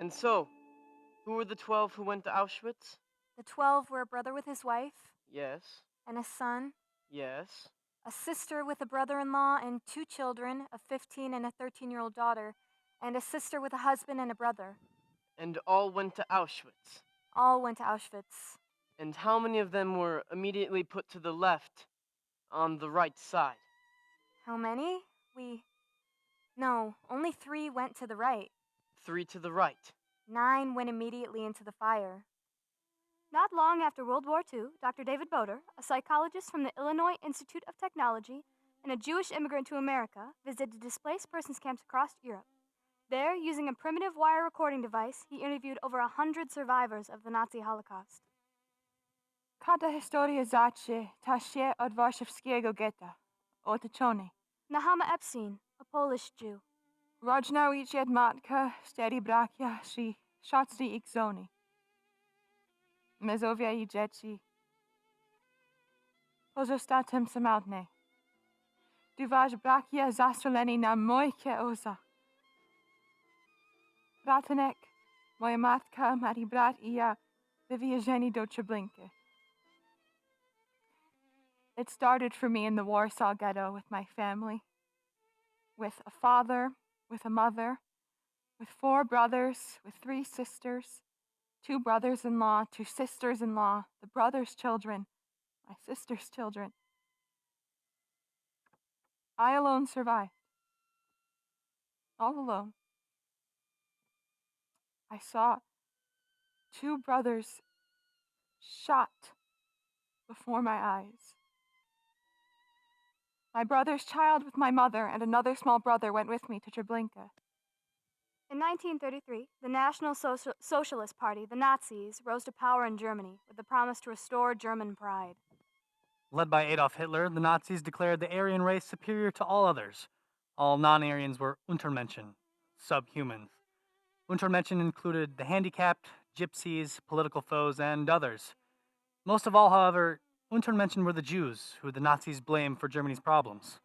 And so, who were the 12 who went to Auschwitz? The 12 were a brother with his wife Yes, and a son, yes. a sister with a brother in law and two children, a 15 and a 13-year-old daughter, and a sister with a husband and a brother. And all went to Auschwitz. All went to Auschwitz. And how many of them were immediately put to the left, on the right side? How many? No, only 3 went to the right. 3 to the right. 9 went immediately into the fire. Not long after World War II, Dr. David Boder, a psychologist from the Illinois Institute of Technology and a Jewish immigrant to America, visited displaced persons camps across Europe. There, using a primitive wire recording device, he interviewed over 100 survivors of the Nazi Holocaust. Kada historia zacznie ta się od warszawskiego getta, otoczony. Nahama Epstein, a Polish Jew. Rodzina idzie matka, stary bracia, szatni ich zoni. Mezovia i dzieci. Pozostatem samotny. Du wasz bracia zastrzeleni na mojke osa. Bratanek, moja matka, Mari brat i ja wywiezieni do Treblinka. It started for me in the Warsaw Ghetto with my family. With a father, with a mother, with 4 brothers, with 3 sisters, 2 brothers-in-law, 2 sisters-in-law, the brothers' children, my sister's children. I alone survived. All alone. I saw 2 brothers shot before my eyes. My brother's child with my mother and another small brother went with me to Treblinka. In 1933, the National Socialist Party, the Nazis, rose to power in Germany with the promise to restore German pride. Led by Adolf Hitler, the Nazis declared the Aryan race superior to all others. All non-Aryans were Untermenschen, subhumans. Untermenschen included the handicapped, gypsies, political foes, and others. Most of all, however, Untermenschen were the Jews, who the Nazis blamed for Germany's problems.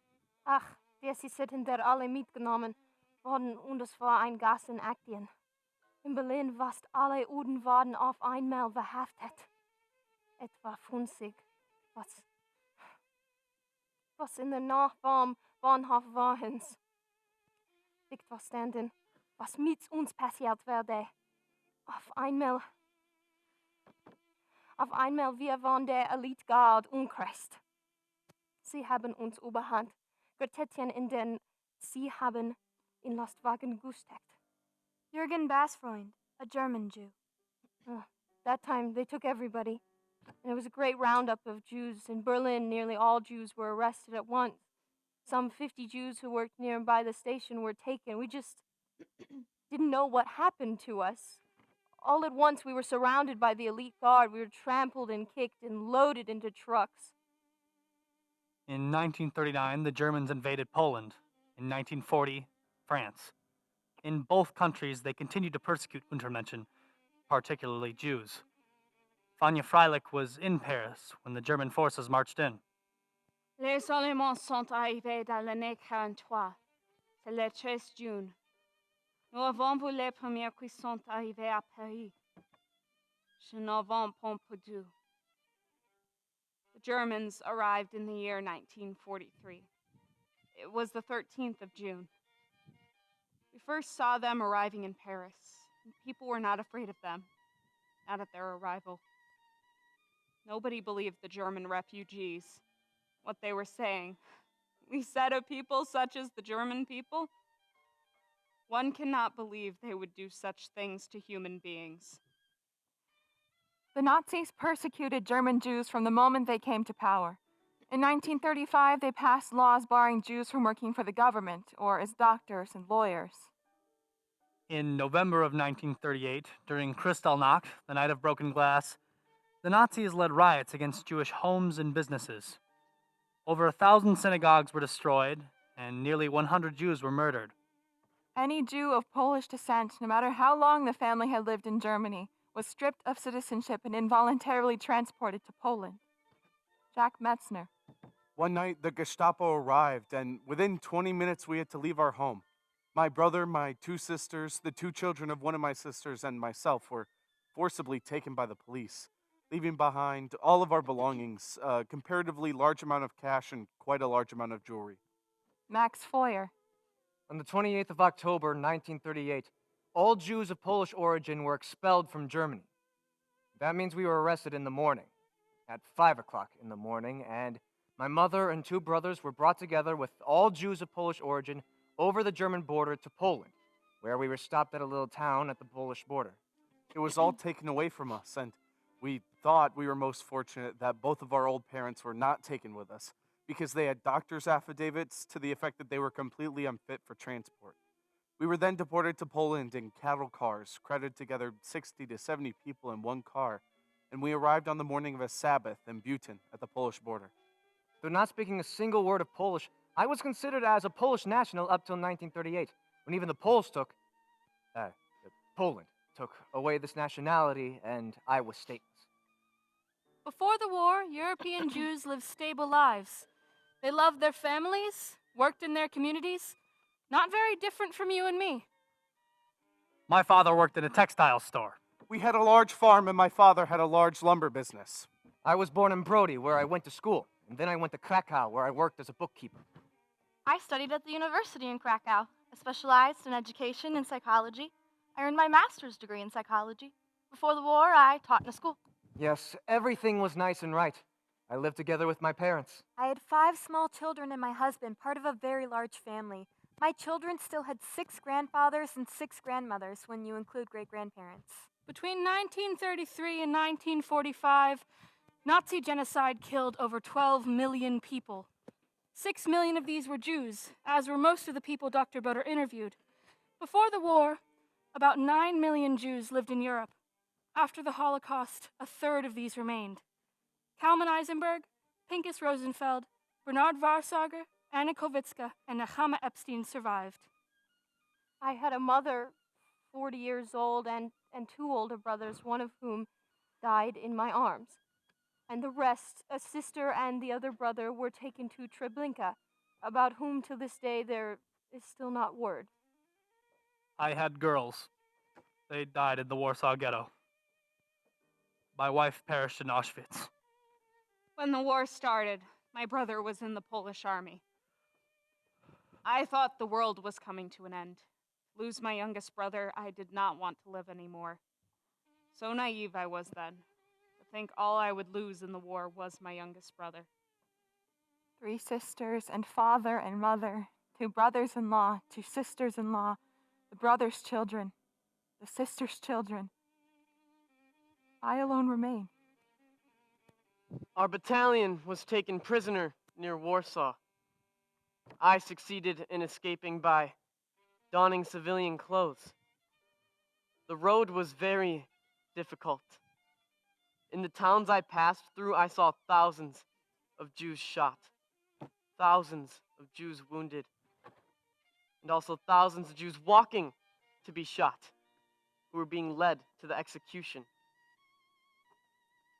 Ach, wir sind der alle mitgenommen worden und es war ein Gassenaktien. In Berlin fast alle Juden waren auf einmal verhaftet. Es war funzig, was in der Nachbarn Bahnhof waren. Ich verstanden, was mit uns passiert werde. Auf einmal wir waren der Elite Guard umkreist. Sie haben uns überhand Gertätchen Sie haben in Lastwagen gesteckt. Jürgen Bassfreund, a German Jew. That time they took everybody. And it was a great roundup of Jews. In Berlin, nearly all Jews were arrested at once. Some 50 Jews who worked nearby the station were taken. We just didn't know what happened to us. All at once, we were surrounded by the elite guard. We were trampled and kicked and loaded into trucks. In 1939, the Germans invaded Poland. In 1940, France. In both countries, they continued to persecute Untermenschen, particularly Jews. Vanya Freilich was in Paris when the German forces marched in. Les Allemands sont arrivés dans l'année 43. C'est le 13 juin. Nous avons vu les premiers qui sont arrivés à Paris. Je n'avons pas Pompidou. The Germans arrived in the year 1943. It was the 13th of June. We first saw them arriving in Paris. People were not afraid of them, not at their arrival. Nobody believed the German refugees, what they were saying. We said of people such as the German people, one cannot believe they would do such things to human beings. The Nazis persecuted German Jews from the moment they came to power. In 1935, they passed laws barring Jews from working for the government or as doctors and lawyers. In November of 1938, during Kristallnacht, the Night of Broken Glass, the Nazis led riots against Jewish homes and businesses. Over 1,000 synagogues were destroyed, and nearly 100 Jews were murdered. Any Jew of Polish descent, no matter how long the family had lived in Germany, was stripped of citizenship and involuntarily transported to Poland. Jack Metzner. One night, the Gestapo arrived, and within 20 minutes, we had to leave our home. My brother, my two sisters, the two children of one of my sisters, and myself were forcibly taken by the police, leaving behind all of our belongings, a comparatively large amount of cash, and quite a large amount of jewelry. Max Foyer. On the 28th of October, 1938, all Jews of Polish origin were expelled from Germany. That means we were arrested in the morning, at 5 o'clock in the morning, and my mother and two brothers were brought together with all Jews of Polish origin over the German border to Poland, where we were stopped at a little town at the Polish border. It was all taken away from us, and we thought we were most fortunate that both of our old parents were not taken with us, because they had doctor's affidavits to the effect that they were completely unfit for transport. We were then deported to Poland in cattle cars, crowded together 60 to 70 people in one car, and we arrived on the morning of a Sabbath in Butin at the Polish border. Though not speaking a single word of Polish, I was considered as a Polish national up till 1938, when even the Poles Poland took away this nationality, and I was stateless. Before the war, European Jews lived stable lives. They loved their families, worked in their communities. Not very different from you and me. My father worked in a textile store. We had a large farm, and my father had a large lumber business. I was born in Brody, where I went to school, and then I went to Krakow, where I worked as a bookkeeper. I studied at the university in Krakow. I specialized in education and psychology. I earned my master's degree in psychology. Before the war, I taught in a school. Yes, everything was nice and right. I lived together with my parents. I had 5 small children and my husband, part of a very large family. My children still had 6 grandfathers and 6 grandmothers when you include great-grandparents. Between 1933 and 1945, Nazi genocide killed over 12 million people. 6 million of these were Jews, as were most of the people Dr. Boder interviewed. Before the war, about 9 million Jews lived in Europe. After the Holocaust, a third of these remained. Kalman Eisenberg, Pinkus Rosenfeld, Bernard Warsager, Anna Kowitska, and Nechama Epstein survived. I had a mother, 40 years old, and 2 older brothers, one of whom died in my arms. And the rest, a sister and the other brother, were taken to Treblinka, about whom to this day there is still not word. I had girls. They died in the Warsaw Ghetto. My wife perished in Auschwitz. When the war started, my brother was in the Polish army. I thought the world was coming to an end. To lose my youngest brother, I did not want to live anymore. So naive I was then, to think all I would lose in the war was my youngest brother. 3 sisters and father and mother, 2 brothers-in-law, 2 sisters-in-law, the brother's children, the sister's children. I alone remain. Our battalion was taken prisoner near Warsaw. I succeeded in escaping by donning civilian clothes. The road was very difficult. In the towns I passed through, I saw thousands of Jews shot, thousands of Jews wounded, and also thousands of Jews walking to be shot, who were being led to the execution.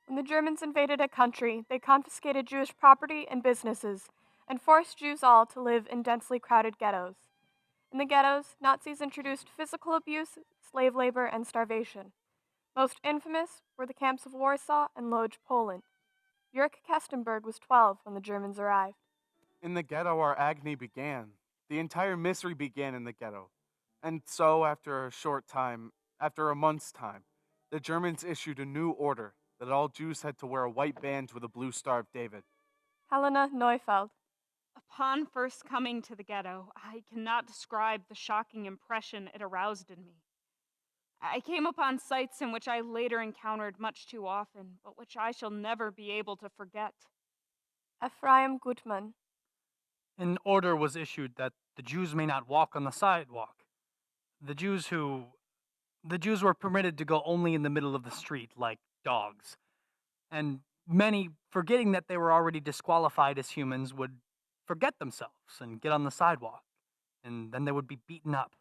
When the Germans invaded a country, they confiscated Jewish property and businesses and forced Jews all to live in densely crowded ghettos. In the ghettos, Nazis introduced physical abuse, slave labor, and starvation. Most infamous were the camps of Warsaw and Lodz, Poland. Jurek Kestenberg was 12 when the Germans arrived. In the ghetto, our agony began. The entire misery began in the ghetto. And so, after a month's time, the Germans issued a new order that all Jews had to wear a white band with a blue Star of David. Helena Neufeld. Upon first coming to the ghetto, I cannot describe the shocking impression it aroused in me. I came upon sights in which I later encountered much too often, but which I shall never be able to forget. Ephraim Gutmann. An order was issued that the Jews may not walk on the sidewalk. The Jews were permitted to go only in the middle of the street, like dogs. And many, forgetting that they were already disqualified as humans, would forget themselves and get on the sidewalk, and then they would be beaten up.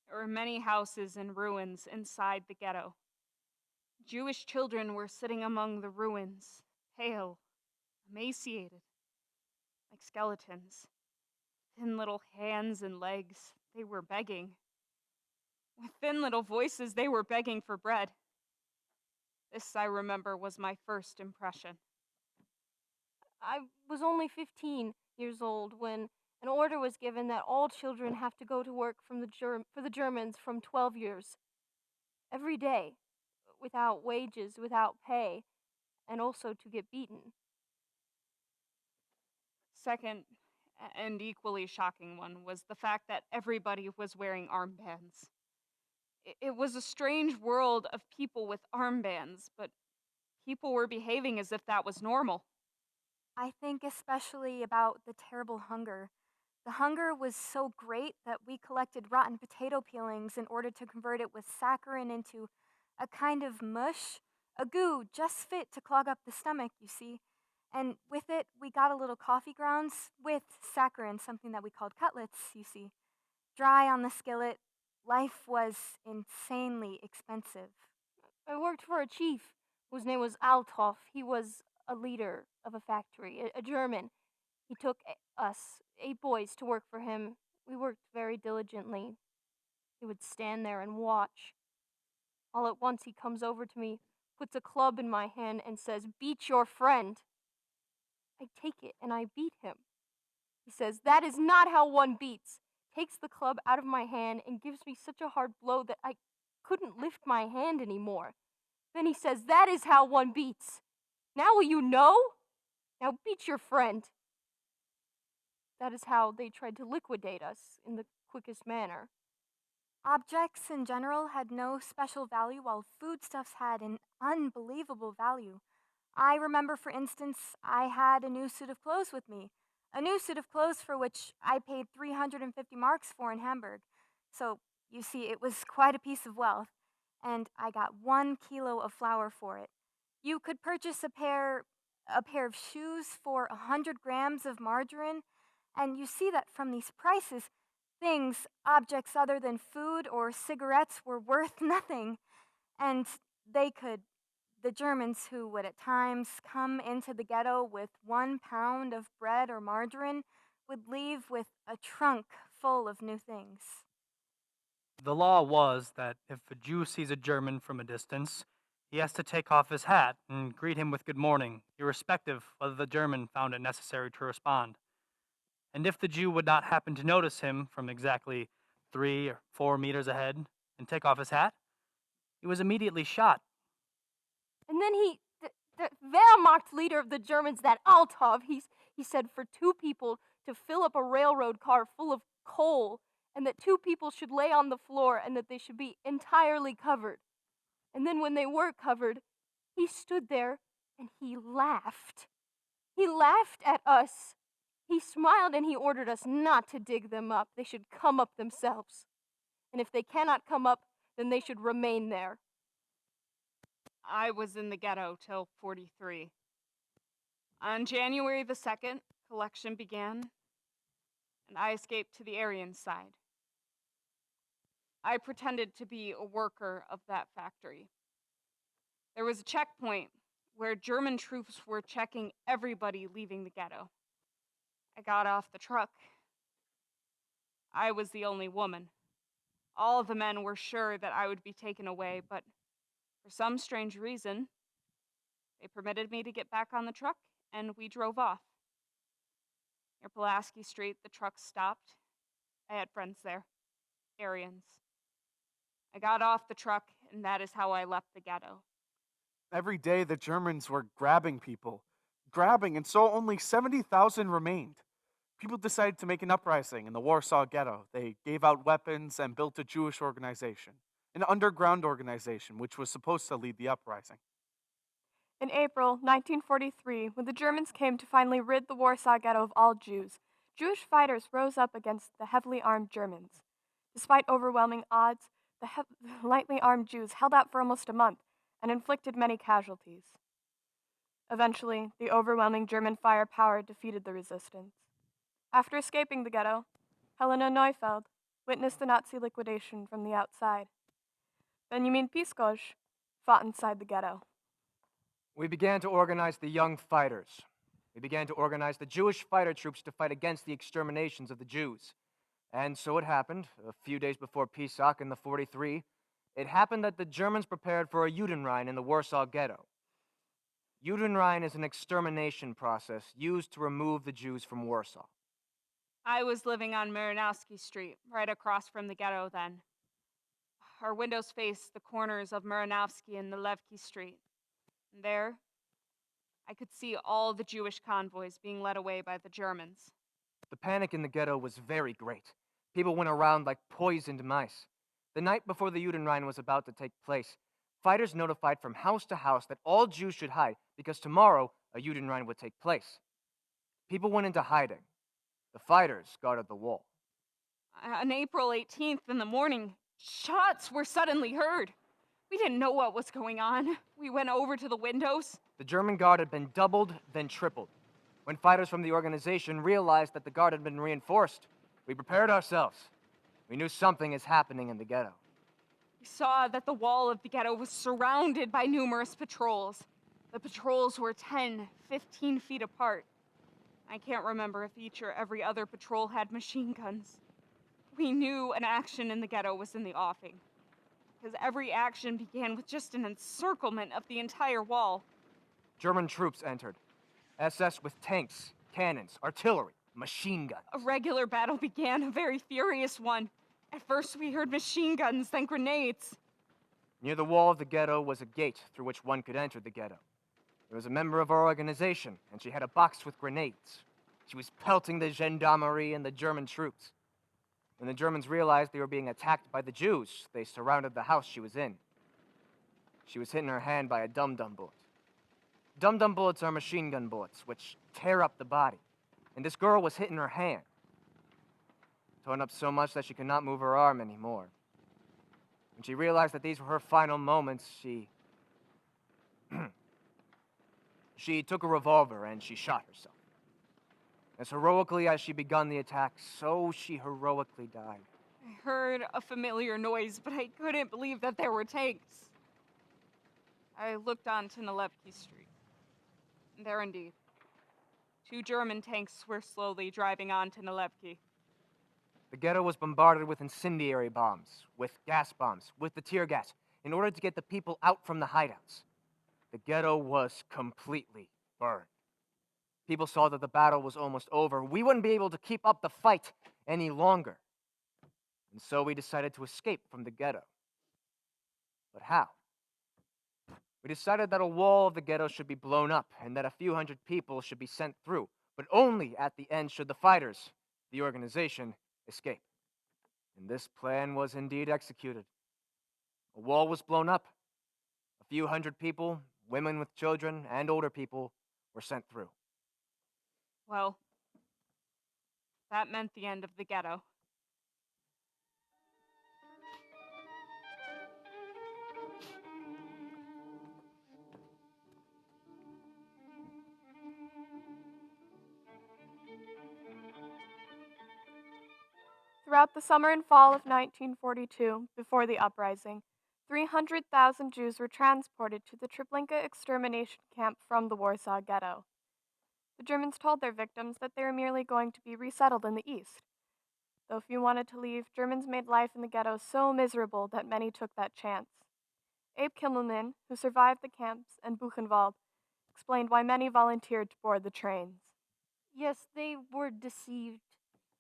There were many houses in ruins inside the ghetto. Jewish children were sitting among the ruins, pale, emaciated, like skeletons, thin little hands and legs, they were begging. With thin little voices, they were begging for bread. This, I remember, was my first impression. I was only 15 years old when an order was given that all children have to go to work for the Germans from 12 years. Every day, without wages, without pay, and also to get beaten. Second, and equally shocking one, was the fact that everybody was wearing armbands. It was a strange world of people with armbands, but people were behaving as if that was normal. I think especially about the terrible hunger. The hunger was so great that we collected rotten potato peelings in order to convert it with saccharin into a kind of mush, a goo just fit to clog up the stomach, you see. And with it, we got a little coffee grounds with saccharin, something that we called cutlets, you see. Dry on the skillet, life was insanely expensive. I worked for a chief whose name was Althoff. He was a leader of a factory, a German. He took us, 8 boys, to work for him. We worked very diligently. He would stand there and watch. All at once, he comes over to me, puts a club in my hand, and says, "Beat your friend." I take it and I beat him. He says, "That is not how one beats." Takes the club out of my hand and gives me such a hard blow that I couldn't lift my hand anymore. Then he says, "That is how one beats. Now will you know? Now beat your friend." That is how they tried to liquidate us in the quickest manner. Objects in general had no special value, while foodstuffs had an unbelievable value. I remember, for instance, I had a new suit of clothes with me. A new suit of clothes for which I paid 350 marks for in Hamburg. So, you see, it was quite a piece of wealth. And I got 1 kilo of flour for it. You could purchase a pair of shoes for 100 grams of margarine. And you see that from these prices, things, objects other than food or cigarettes were worth nothing. And the Germans who would at times come into the ghetto with 1 pound of bread or margarine would leave with a trunk full of new things. The law was that if a Jew sees a German from a distance, he has to take off his hat and greet him with good morning, irrespective whether the German found it necessary to respond. And if the Jew would not happen to notice him from exactly 3 or 4 meters ahead and take off his hat, he was immediately shot. And then the Wehrmacht leader of the Germans, that Althoff, he said for 2 people to fill up a railroad car full of coal, and that 2 people should lay on the floor and that they should be entirely covered. And then when they were covered, he stood there and he laughed. He laughed at us. He smiled and he ordered us not to dig them up. They should come up themselves. And if they cannot come up, then they should remain there. I was in the ghetto till 43. On January the 2nd, collection began, and I escaped to the Aryan side. I pretended to be a worker of that factory. There was a checkpoint where German troops were checking everybody leaving the ghetto. I got off the truck. I was the only woman. All of the men were sure that I would be taken away, but for some strange reason, they permitted me to get back on the truck, and we drove off. Near Pulaski Street, the truck stopped. I had friends there, Aryans. I got off the truck, and that is how I left the ghetto. Every day the Germans were grabbing people, and so only 70,000 remained. People decided to make an uprising in the Warsaw Ghetto. They gave out weapons and built a Jewish organization, an underground organization which was supposed to lead the uprising. In April 1943, when the Germans came to finally rid the Warsaw Ghetto of all Jews, Jewish fighters rose up against the heavily armed Germans. Despite overwhelming odds, the lightly armed Jews held out for almost a month and inflicted many casualties. Eventually, the overwhelming German firepower defeated the resistance. After escaping the ghetto, Helena Neufeld witnessed the Nazi liquidation from the outside. Benjamin Piskos fought inside the ghetto. We began to organize the young fighters. We began to organize the Jewish fighter troops to fight against the exterminations of the Jews. And so it happened, a few days before Pesach in the 43, it happened that the Germans prepared for a Judenrein in the Warsaw Ghetto. Judenrein is an extermination process used to remove the Jews from Warsaw. I was living on Marinowski Street, right across from the ghetto then. Our windows faced the corners of Marinowski and Nalevki Street. And there, I could see all the Jewish convoys being led away by the Germans. The panic in the ghetto was very great. People went around like poisoned mice. The night before the Judenrein was about to take place, fighters notified from house to house that all Jews should hide because tomorrow a Judenrein would take place. People went into hiding. The fighters guarded the wall. On April 18th in the morning, shots were suddenly heard. We didn't know what was going on. We went over to the windows. The German guard had been doubled, then tripled. When fighters from the organization realized that the guard had been reinforced, we prepared ourselves. We knew something is happening in the ghetto. We saw that the wall of the ghetto was surrounded by numerous patrols. The patrols were 10, 15 feet apart. I can't remember if each or every other patrol had machine guns. We knew an action in the ghetto was in the offing, because every action began with just an encirclement of the entire wall. German troops entered. SS with tanks, cannons, artillery, machine guns. A regular battle began, a very furious one. At first we heard machine guns, then grenades. Near the wall of the ghetto was a gate through which one could enter the ghetto. There was a member of our organization, and she had a box with grenades. She was pelting the gendarmerie and the German troops. When the Germans realized they were being attacked by the Jews, they surrounded the house she was in. She was hit in her hand by a dum-dum bullet. Dum-dum bullets are machine gun bullets, which tear up the body. And this girl was hit in her hand. Torn up so much that she could not move her arm anymore. When she realized that these were her final moments, she took a revolver and she shot herself. As heroically as she begun the attack, so she heroically died. I heard a familiar noise, but I couldn't believe that there were tanks. I looked onto Nalevki Street. There indeed. 2 German tanks were slowly driving onto Nalevki. The ghetto was bombarded with incendiary bombs, with gas bombs, with the tear gas, in order to get the people out from the hideouts. The ghetto was completely burned. People saw that the battle was almost over. We wouldn't be able to keep up the fight any longer. And so we decided to escape from the ghetto. But how? We decided that a wall of the ghetto should be blown up and that a few hundred people should be sent through, but only at the end should the fighters, the organization, escape. And this plan was indeed executed. A wall was blown up. A few hundred people, women with children, and older people were sent through. Well, that meant the end of the ghetto. Throughout the summer and fall of 1942, before the uprising, 300,000 Jews were transported to the Treblinka extermination camp from the Warsaw Ghetto. The Germans told their victims that they were merely going to be resettled in the east. Though few wanted to leave, Germans made life in the ghetto so miserable that many took that chance. Abe Kimmelman, who survived the camps, and Buchenwald, explained why many volunteered to board the trains. Yes, they were deceived.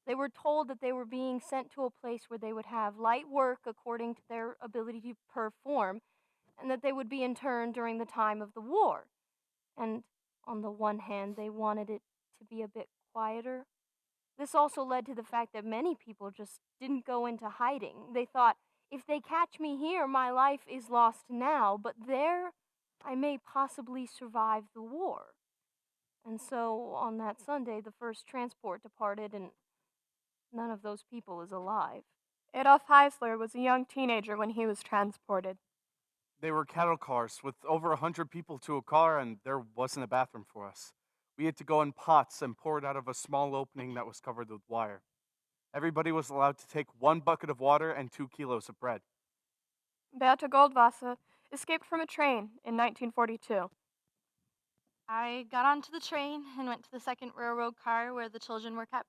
They were told that they were being sent to a place where they would have light work according to their ability to perform, and that they would be interned during the time of the war. And on the one hand, they wanted it to be a bit quieter. This also led to the fact that many people just didn't go into hiding. They thought, if they catch me here, my life is lost now, but there, I may possibly survive the war. And so, on that Sunday, the first transport departed, and none of those people is alive. Adolf Heisler was a young teenager when he was transported. They were cattle cars with over 100 people to a car, and there wasn't a bathroom for us. We had to go in pots and pour it out of a small opening that was covered with wire. Everybody was allowed to take 1 bucket of water and 2 kilos of bread. Beate Goldwasser escaped from a train in 1942. I got onto the train and went to the second railroad car where the children were kept.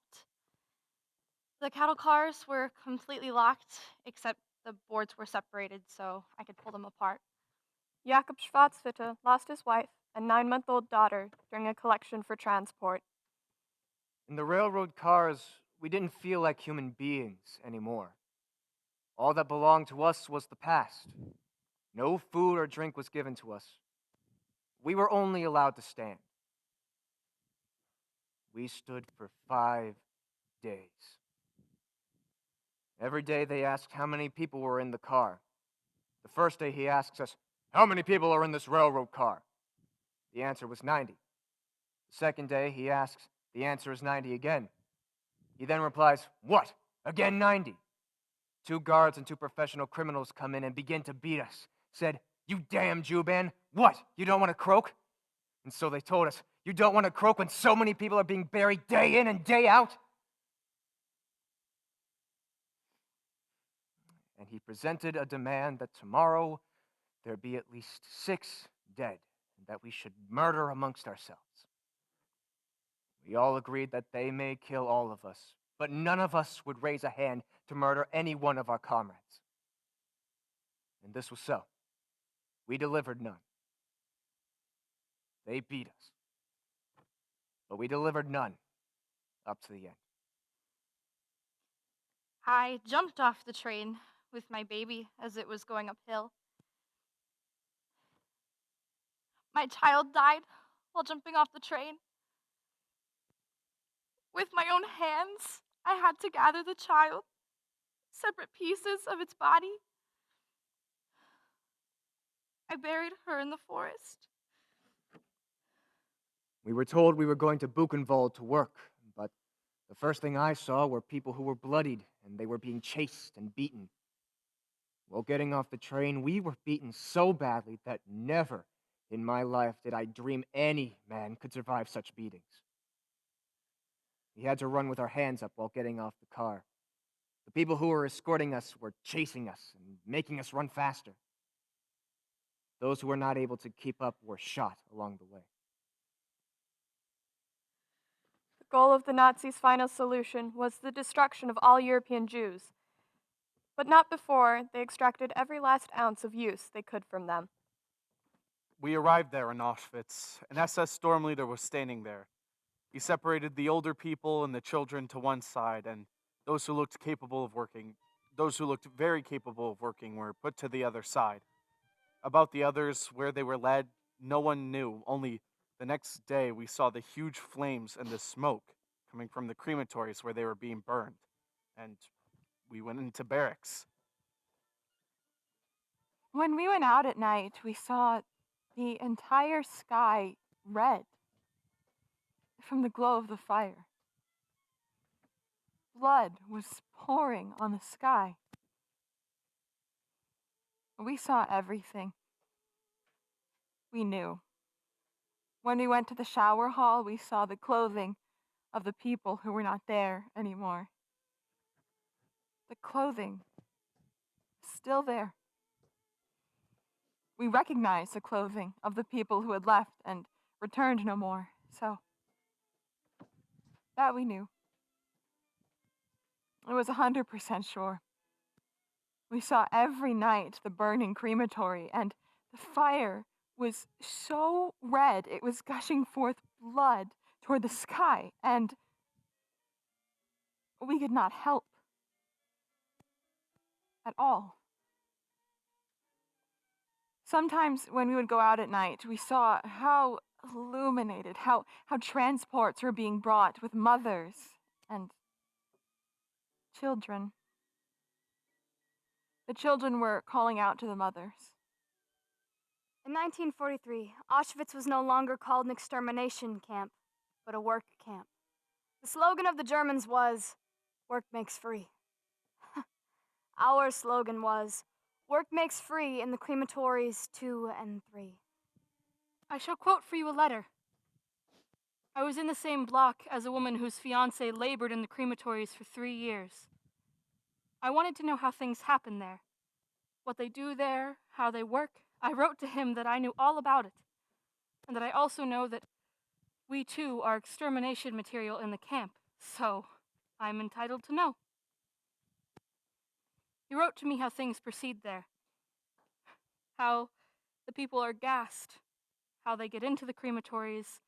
The cattle cars were completely locked, except the boards were separated so I could pull them apart. Jakob Schwarzwitte lost his wife and 9-month-old daughter during a collection for transport. In the railroad cars, we didn't feel like human beings anymore. All that belonged to us was the past. No food or drink was given to us. We were only allowed to stand. We stood for 5 days. Every day they asked how many people were in the car. The first day he asks us, "How many people are in this railroad car?" The answer was 90. The second day he asks, the answer is 90 again. He then replies, "What? Again 90?" 2 guards and 2 professional criminals come in and begin to beat us. Said, "You damn Juban, what? You don't want to croak?" And so they told us, "You don't want to croak when so many people are being buried day in and day out?" And he presented a demand that tomorrow there be at least 6 dead, and that we should murder amongst ourselves. We all agreed that they may kill all of us, but none of us would raise a hand to murder any one of our comrades. And this was so. We delivered none. They beat us. But we delivered none up to the end. I jumped off the train with my baby as it was going uphill. My child died while jumping off the train. With my own hands, I had to gather the child, separate pieces of its body. I buried her in the forest. We were told we were going to Buchenwald to work, but the first thing I saw were people who were bloodied, and they were being chased and beaten. While getting off the train, we were beaten so badly that never in my life did I dream any man could survive such beatings. We had to run with our hands up while getting off the car. The people who were escorting us were chasing us and making us run faster. Those who were not able to keep up were shot along the way. The goal of the Nazis' final solution was the destruction of all European Jews, but not before they extracted every last ounce of use they could from them. We arrived there in Auschwitz. An SS storm leader was standing there. He separated the older people and the children to one side, and those who looked very capable of working were put to the other side. About the others, where they were led, no one knew. Only the next day we saw the huge flames and the smoke coming from the crematories where they were being burned. And we went into barracks. When we went out at night, we saw the entire sky red from the glow of the fire. Blood was pouring on the sky. We saw everything. We knew. When we went to the shower hall, we saw the clothing of the people who were not there anymore. The clothing still there. We recognized the clothing of the people who had left and returned no more, so that we knew. It was 100% sure. We saw every night the burning crematory, and the fire was so red it was gushing forth blood toward the sky, and we could not help at all. Sometimes when we would go out at night, we saw how illuminated, how transports were being brought with mothers and children. The children were calling out to the mothers. In 1943, Auschwitz was no longer called an extermination camp, but a work camp. The slogan of the Germans was, "Work makes free." Our slogan was, "Work makes free in the crematories 2 and 3. I shall quote for you a letter. I was in the same block as a woman whose fiancé labored in the crematories for 3 years. I wanted to know how things happen there, what they do there, how they work. I wrote to him that I knew all about it, and that I also know that we too are extermination material in the camp, so I'm entitled to know. He wrote to me how things proceed there, how the people are gassed, how they get into the crematories,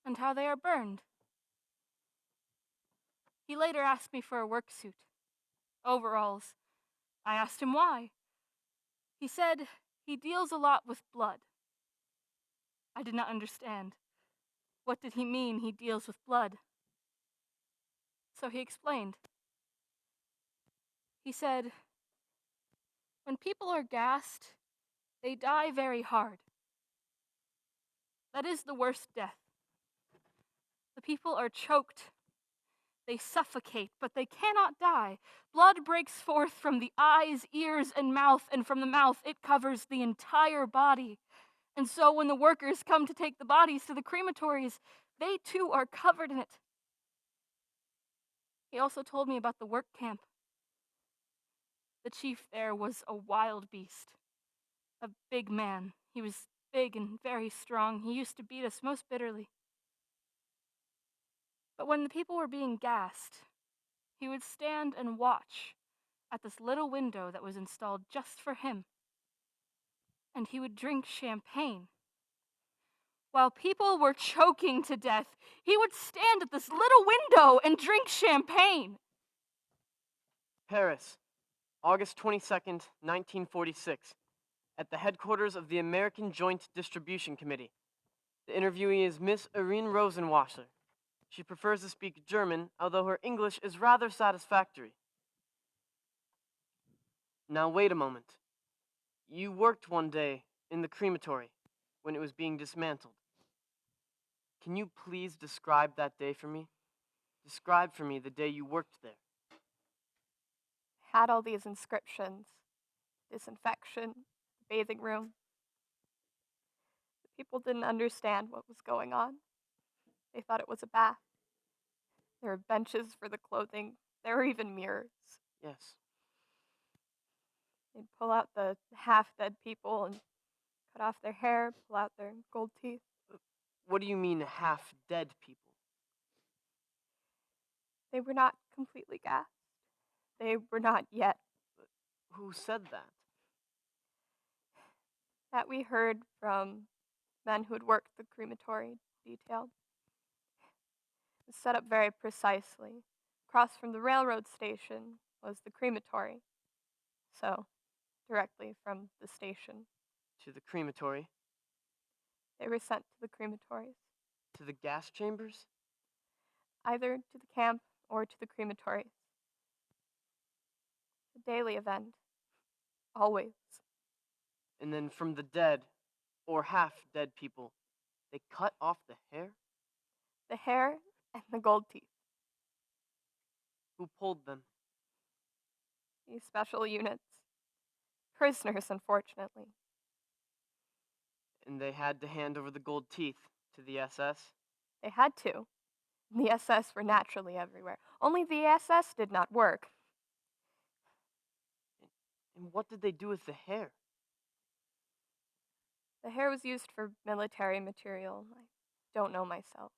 and how they are burned. He later asked me for a work suit, overalls. I asked him why. He said he deals a lot with blood. I did not understand. What did he mean he deals with blood? So he explained. He said, when people are gassed, they die very hard. That is the worst death. The people are choked. They suffocate, but they cannot die. Blood breaks forth from the eyes, ears, and mouth, and from the mouth it covers the entire body. And so when the workers come to take the bodies to the crematories, they too are covered in it. He also told me about the work camp. The chief there was a wild beast, a big man. He was big and very strong. He used to beat us most bitterly. But when the people were being gassed, he would stand and watch at this little window that was installed just for him. And he would drink champagne. While people were choking to death, he would stand at this little window and drink champagne. Paris, August 22nd, 1946, at the headquarters of the American Joint Distribution Committee. The interviewee is Miss Irene Rosenwasser. She prefers to speak German, although her English is rather satisfactory. Now wait a moment. You worked one day in the crematory when it was being dismantled. Can you please describe that day for me? Describe for me the day you worked there. Had all these inscriptions, disinfection, bathing room. The people didn't understand what was going on. They thought it was a bath. There were benches for the clothing. There were even mirrors. Yes. They'd pull out the half-dead people and cut off their hair, pull out their gold teeth. What do you mean, half-dead people? They were not completely gassed. They were not yet. Who said that? That we heard from men who had worked the crematory detailed. It was set up very precisely. Across from the railroad station was the crematory. So, directly from the station, To the crematory? they were sent to the crematories, To the gas chambers? either to the camp or to the crematories. A daily event. Always. And then from the dead, or half-dead people, they cut off the hair? The hair and the gold teeth. Who pulled them? These special units. Prisoners, unfortunately. And they had to hand over the gold teeth to the SS? They had to. The SS were naturally everywhere. Only the SS did not work. And what did they do with the hair? The hair was used for military material. I don't know myself.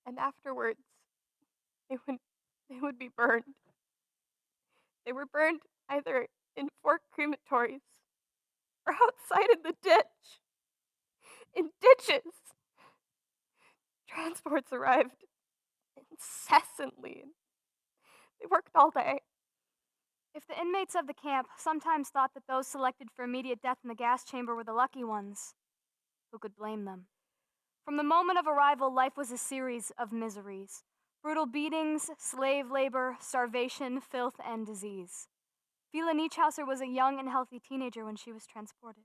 And afterwards, they would be burned. They were burned either in 4 crematories or outside in the ditch. In ditches. Transports arrived incessantly. They worked all day. If the inmates of the camp sometimes thought that those selected for immediate death in the gas chamber were the lucky ones, who could blame them? From the moment of arrival, life was a series of miseries. Brutal beatings, slave labor, starvation, filth, and disease. Fila Niechhauser was a young and healthy teenager when she was transported.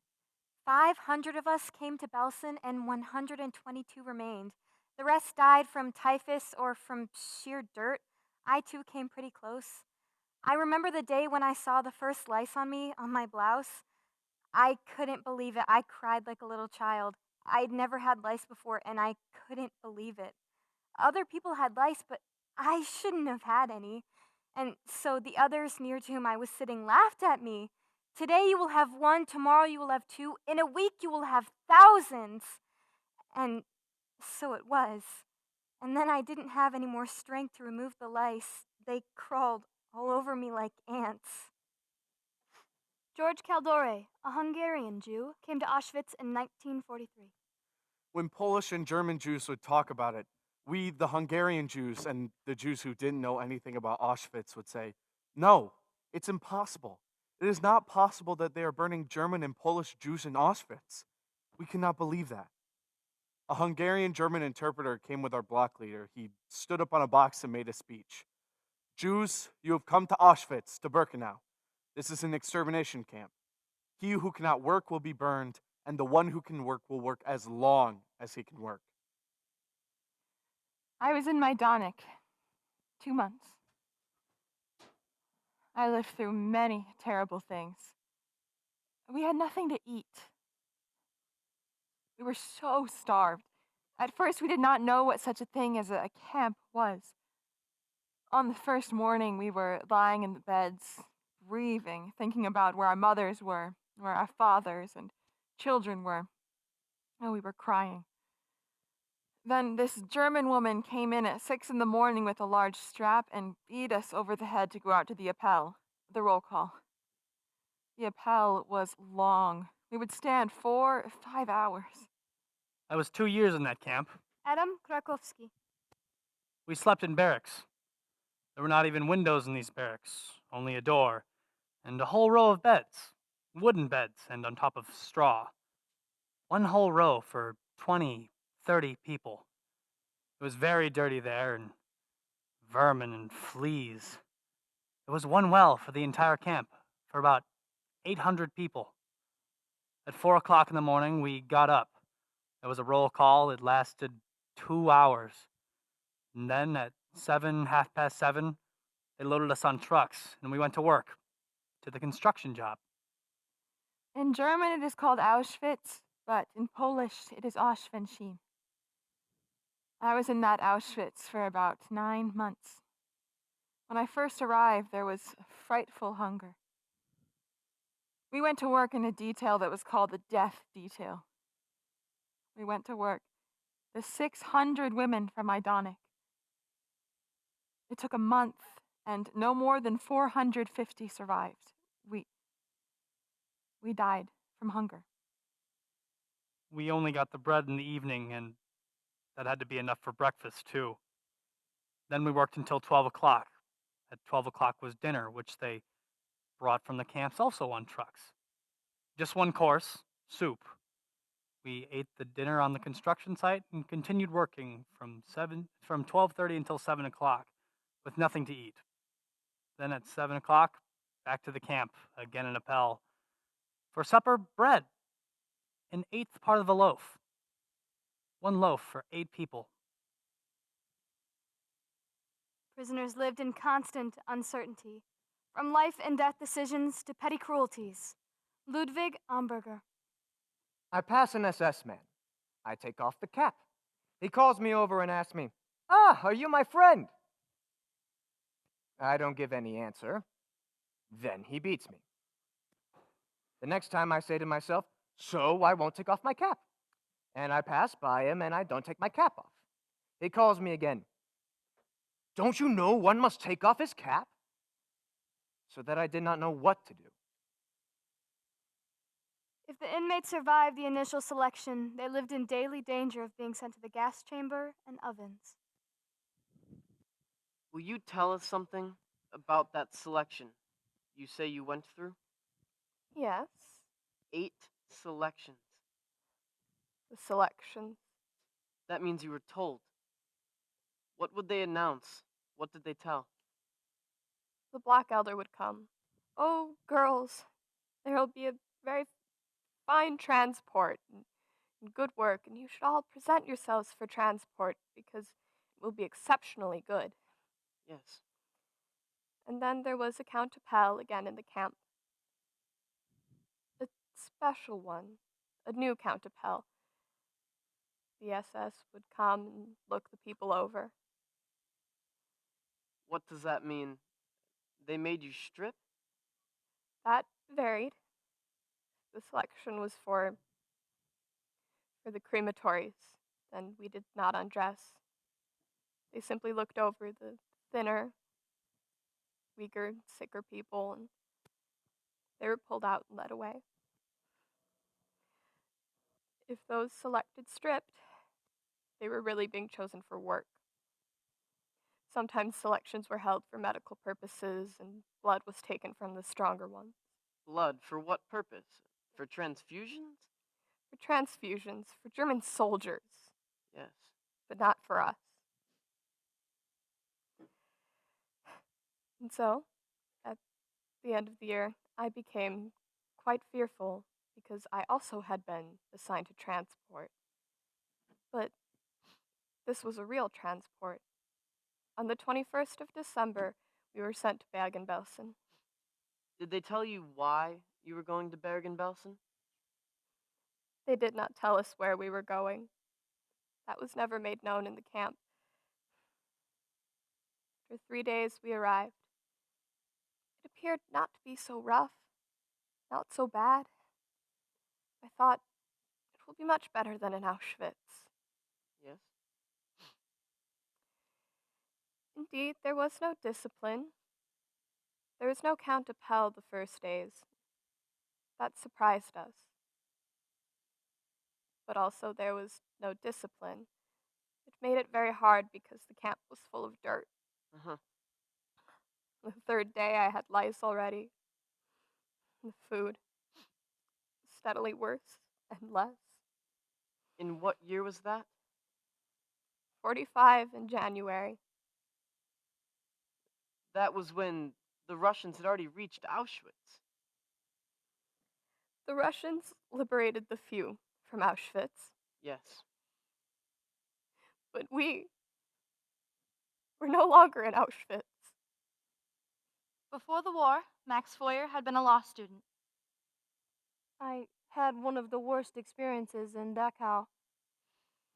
500 of us came to Belsen and 122 remained. The rest died from typhus or from sheer dirt. I too came pretty close. I remember the day when I saw the first lice on me, on my blouse. I couldn't believe it. I cried like a little child. I'd never had lice before, and I couldn't believe it. Other people had lice, but I shouldn't have had any. And so the others near to whom I was sitting laughed at me. Today you will have 1, tomorrow you will have 2, in a week you will have thousands. And so it was. And then I didn't have any more strength to remove the lice. They crawled all over me like ants. George Kaldore, a Hungarian Jew, came to Auschwitz in 1943. When Polish and German Jews would talk about it, we, the Hungarian Jews, and the Jews who didn't know anything about Auschwitz would say, no, it's impossible. It is not possible that they are burning German and Polish Jews in Auschwitz. We cannot believe that. A Hungarian German interpreter came with our block leader. He stood up on a box and made a speech. Jews, you have come to Auschwitz, to Birkenau. This is an extermination camp. He who cannot work will be burned, and the one who can work will work as long as he can work. I was in Majdanek 2 months. I lived through many terrible things. We had nothing to eat. We were so starved. At first, we did not know what such a thing as a camp was. On the first morning, we were lying in the beds, grieving, thinking about where our mothers were, where our fathers and children were. And we were crying. Then this German woman came in at 6 in the morning with a large strap and beat us over the head to go out to the appel, the roll call. The appel was long. We would stand 4 or 5 hours. I was 2 years in that camp. Adam Krakowski. We slept in barracks. There were not even windows in these barracks, only a door, and a whole row of beds, wooden beds, and on top of straw. One whole row for 20, 30 people. It was very dirty there, and vermin and fleas. There was one well for the entire camp, for about 800 people. At 4 o'clock in the morning, we got up. There was a roll call. It lasted 2 hours. And then at 7, 7:30, they loaded us on trucks, and we went to work, to the construction job. In German, it is called Auschwitz, but in Polish, it is Oświęcim. I was in that Auschwitz for about 9 months. When I first arrived, there was a frightful hunger. We went to work in a detail that was called the death detail. We went to work, the 600 women from Majdanek. It took a month, and no more than 450 survived. We died from hunger. We only got the bread in the evening, and that had to be enough for breakfast, too. Then we worked until 12 o'clock. At 12 o'clock was dinner, which they brought from the camps also on trucks. Just one course, soup. We ate the dinner on the construction site and continued working from 12:30 until 7 o'clock with nothing to eat. Then at 7 o'clock, back to the camp, again in Appel. For supper, bread, an eighth part of a loaf. One loaf for 8 people. Prisoners lived in constant uncertainty, from life and death decisions to petty cruelties. Ludwig Amberger. I pass an SS man. I take off the cap. He calls me over and asks me, "Ah, are you my friend?" I don't give any answer. Then he beats me. The next time I say to myself, "So I won't take off my cap." And I pass by him and I don't take my cap off. He calls me again. "Don't you know one must take off his cap?" So that I did not know what to do. If the inmates survived the initial selection, they lived in daily danger of being sent to the gas chamber and ovens. Will you tell us something about that selection you say you went through? Yes, 8 selections. the selections. That means you were told. What would they announce? What did they tell? The Black Elder would come. "Oh, girls, there'll be a very fine transport and good work, and you should all present yourselves for transport because it will be exceptionally good." Yes. And then there was a Count Appel again in the camp. A special one, a new Count Appel. The SS would come and look the people over. What does that mean? They made you strip? That varied. The selection was for the crematories, and we did not undress. They simply looked over the thinner, weaker, sicker people, and they were pulled out and led away. If those selected stripped, they were really being chosen for work. Sometimes selections were held for medical purposes, and blood was taken from the stronger ones. Blood for what purpose? For transfusions? For transfusions, for German soldiers, Yes. but not for us. And so, at the end of the year, I became quite fearful because I also had been assigned to transport. But this was a real transport. On the 21st of December, we were sent to Bergen-Belsen. Did they tell you why you were going to Bergen-Belsen? They did not tell us where we were going. That was never made known in the camp. For 3 days, we arrived. It appeared not to be so rough, not so bad. I thought, it will be much better than in Auschwitz. Yes. Indeed, there was no discipline. There was no Count Appel the first days. That surprised us. But also, there was no discipline. It made it very hard because the camp was full of dirt. Uh-huh. The third day, I had lice already. The food steadily worse and less. In what year was that? 45 in January. That was when the Russians had already reached Auschwitz. The Russians liberated the few from Auschwitz, Yes. but we were no longer in Auschwitz. Before the war, Max Foyer had been a law student. I had one of the worst experiences in Dachau.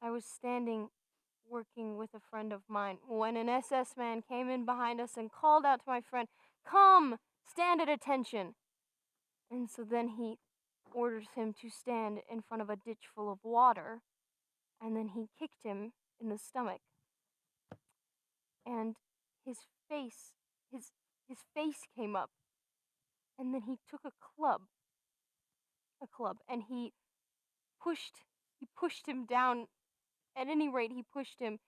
I was standing working with a friend of mine when an SS man came in behind us and called out to my friend, "Come, stand at attention." And so then he orders him to stand in front of a ditch full of water, and then he kicked him in the stomach. And his face, his face came up, and then he took a club, and he pushed him down. At any rate, he pushed him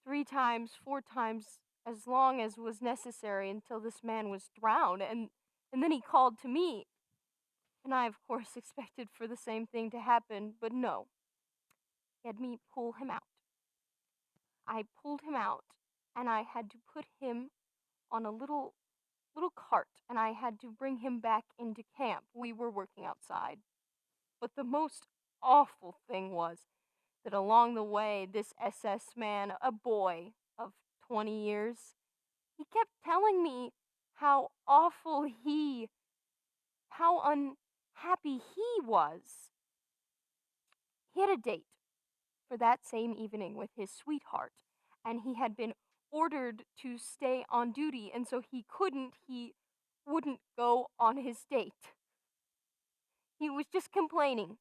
3 times, 4 times, as long as was necessary until this man was drowned, and then he called to me. And I, of course, expected for the same thing to happen, but no. He had me pull him out. I pulled him out, and I had to put him on a little cart, and I had to bring him back into camp. We were working outside. But the most awful thing was that along the way, this SS man, a boy of 20 years, he kept telling me how awful how unhappy he was. He had a date for that same evening with his sweetheart, and he had been ordered to stay on duty, and so he wouldn't go on his date. He was just complaining.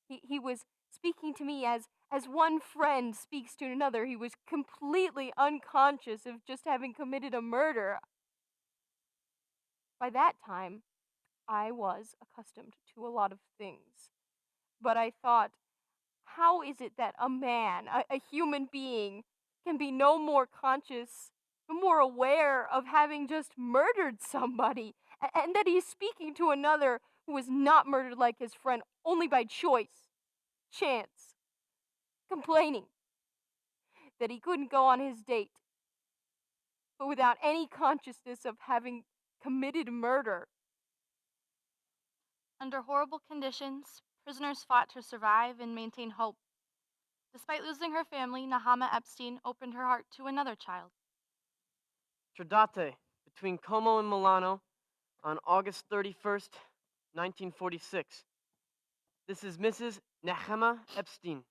He was speaking to me as one friend speaks to another. He was completely unconscious of just having committed a murder. By that time, I was accustomed to a lot of things. But I thought, how is it that a man, a human being, can be no more conscious, no more aware of having just murdered somebody, and that he's speaking to another who was not murdered like his friend only by chance, complaining that he couldn't go on his date, but without any consciousness of having committed murder. Under horrible conditions, prisoners fought to survive and maintain hope. Despite losing her family, Nahama Epstein opened her heart to another child. Tradate, between Como and Milano, on August 31st, 1946. This is Mrs. Nahama Epstein,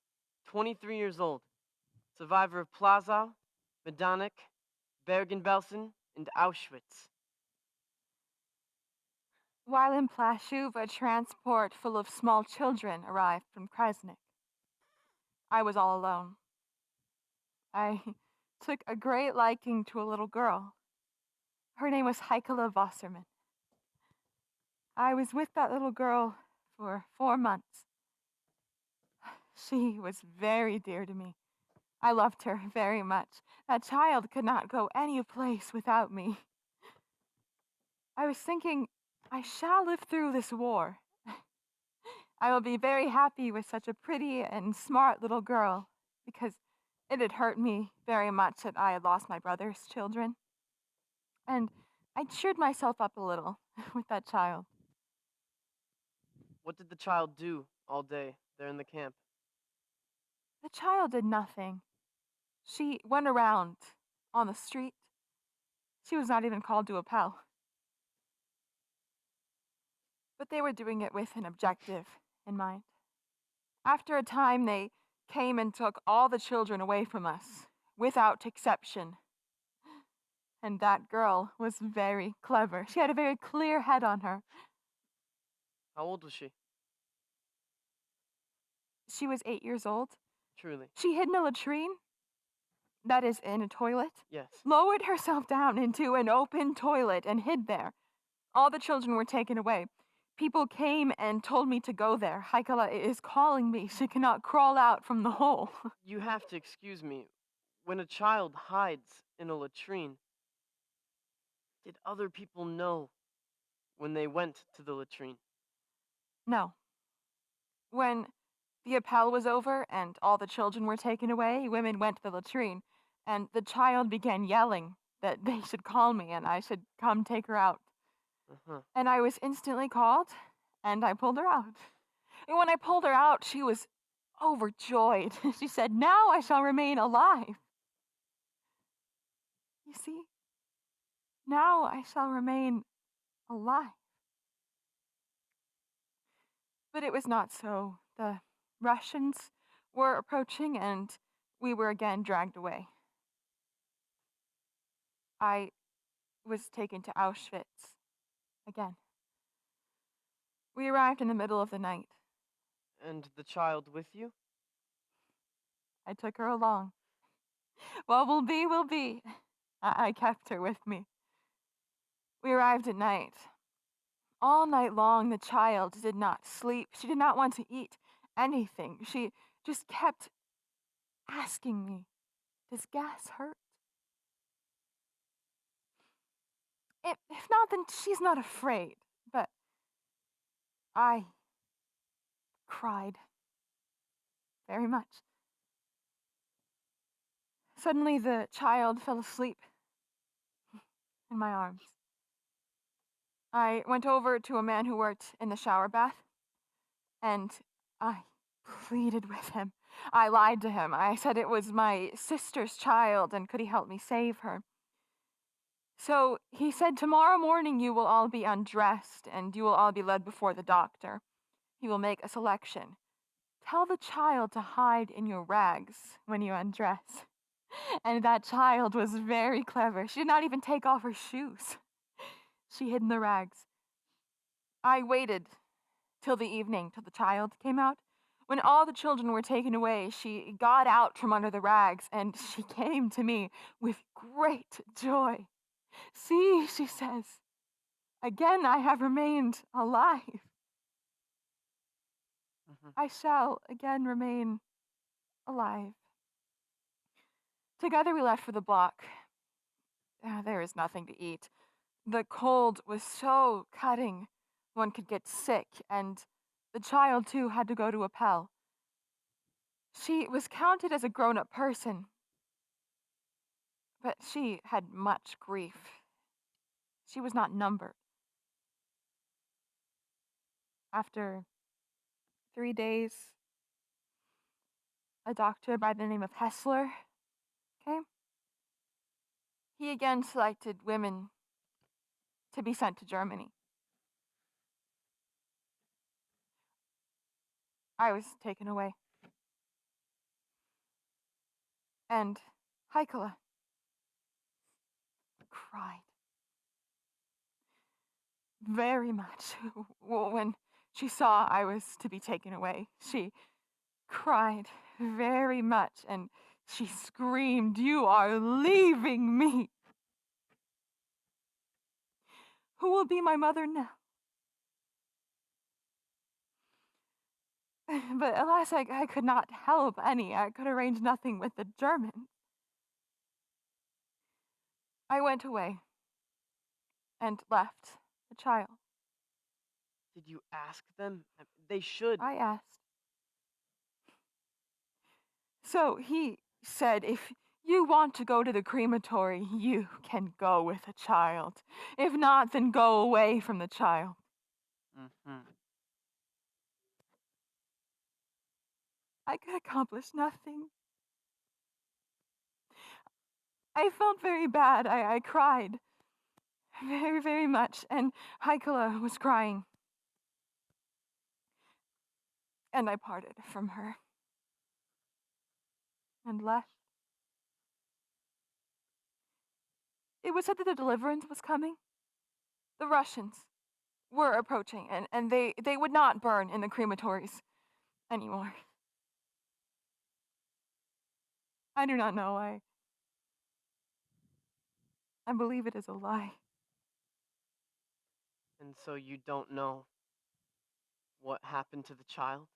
23 years old, survivor of Plaszow, Majdanek, Bergen-Belsen, and Auschwitz. While in Plaszow, a transport full of small children arrived from Krasnik. I was all alone. I took a great liking to a little girl. Her name was Heikele Wasserman. I was with that little girl for 4 months. She was very dear to me. I loved her very much. That child could not go any place without me. I was thinking, I shall live through this war. I will be very happy with such a pretty and smart little girl, because it had hurt me very much that I had lost my brother's children. And I cheered myself up a little with that child. What did the child do all day there in the camp? The child did nothing. She went around on the street. She was not even called to a pal. But they were doing it with an objective in mind. After a time, they came and took all the children away from us, without exception. And that girl was very clever. She had a very clear head on her. How old was she? She was 8 years old. Truly. She hid in a latrine, that is, in a toilet, Yes. lowered herself down into an open toilet and hid there. All the children were taken away. People came and told me to go there. Heikele is calling me. She cannot crawl out from the hole. You have to excuse me. When a child hides in a latrine, did other people know when they went to the latrine? No. When the appel was over and all the children were taken away, women went to the latrine, and the child began yelling that they should call me and I should come take her out. Uh-huh. And I was instantly called, and I pulled her out. And when I pulled her out, she was overjoyed. She said, "Now I shall remain alive." You see, now I shall remain alive. But it was not so. The Russians were approaching, and we were again dragged away. I was taken to Auschwitz again. We arrived in the middle of the night. And the child with you? I took her along. What will be, will be. I kept her with me. We arrived at night. All night long, the child did not sleep. She did not want to eat anything. She just kept asking me, "Does gas hurt?" If not, then she's not afraid. But I cried very much. Suddenly, the child fell asleep in my arms. I went over to a man who worked in the shower bath, and I pleaded with him. I lied to him. I said it was my sister's child, and could he help me save her? So he said, "Tomorrow morning you will all be undressed, and you will all be led before the doctor. He will make a selection. Tell the child to hide in your rags when you undress." And that child was very clever. She did not even take off her shoes. She hid in the rags. I waited till the evening, till the child came out. When all the children were taken away, she got out from under the rags, and she came to me with great joy. "See," she says, "again I have remained alive. I shall again remain alive." Together we left for the block. There is nothing to eat. The cold was so cutting, one could get sick, and the child, too, had to go to Appel. She was counted as a grown-up person, but she had much grief. She was not numbered. After 3 days, a doctor by the name of Hessler came. He again selected women to be sent to Germany. I was taken away. And Heikele cried very much when she saw I was to be taken away. She cried very much, and she screamed, "You are leaving me!" Who will be my mother now? But alas, I could not help any. I could arrange nothing with the Germans. I went away and left the child. Did you ask them? They should. I asked. So he said, if you want to go to the crematory, you can go with a child. If not, then go away from the child. Mm-hmm. I could accomplish nothing. I felt very bad. I cried very, very much, and Heikela was crying. And I parted from her and left. It was said that the deliverance was coming. The Russians were approaching, and they would not burn in the crematories anymore. I do not know. I believe it is a lie. And so you don't know what happened to the child?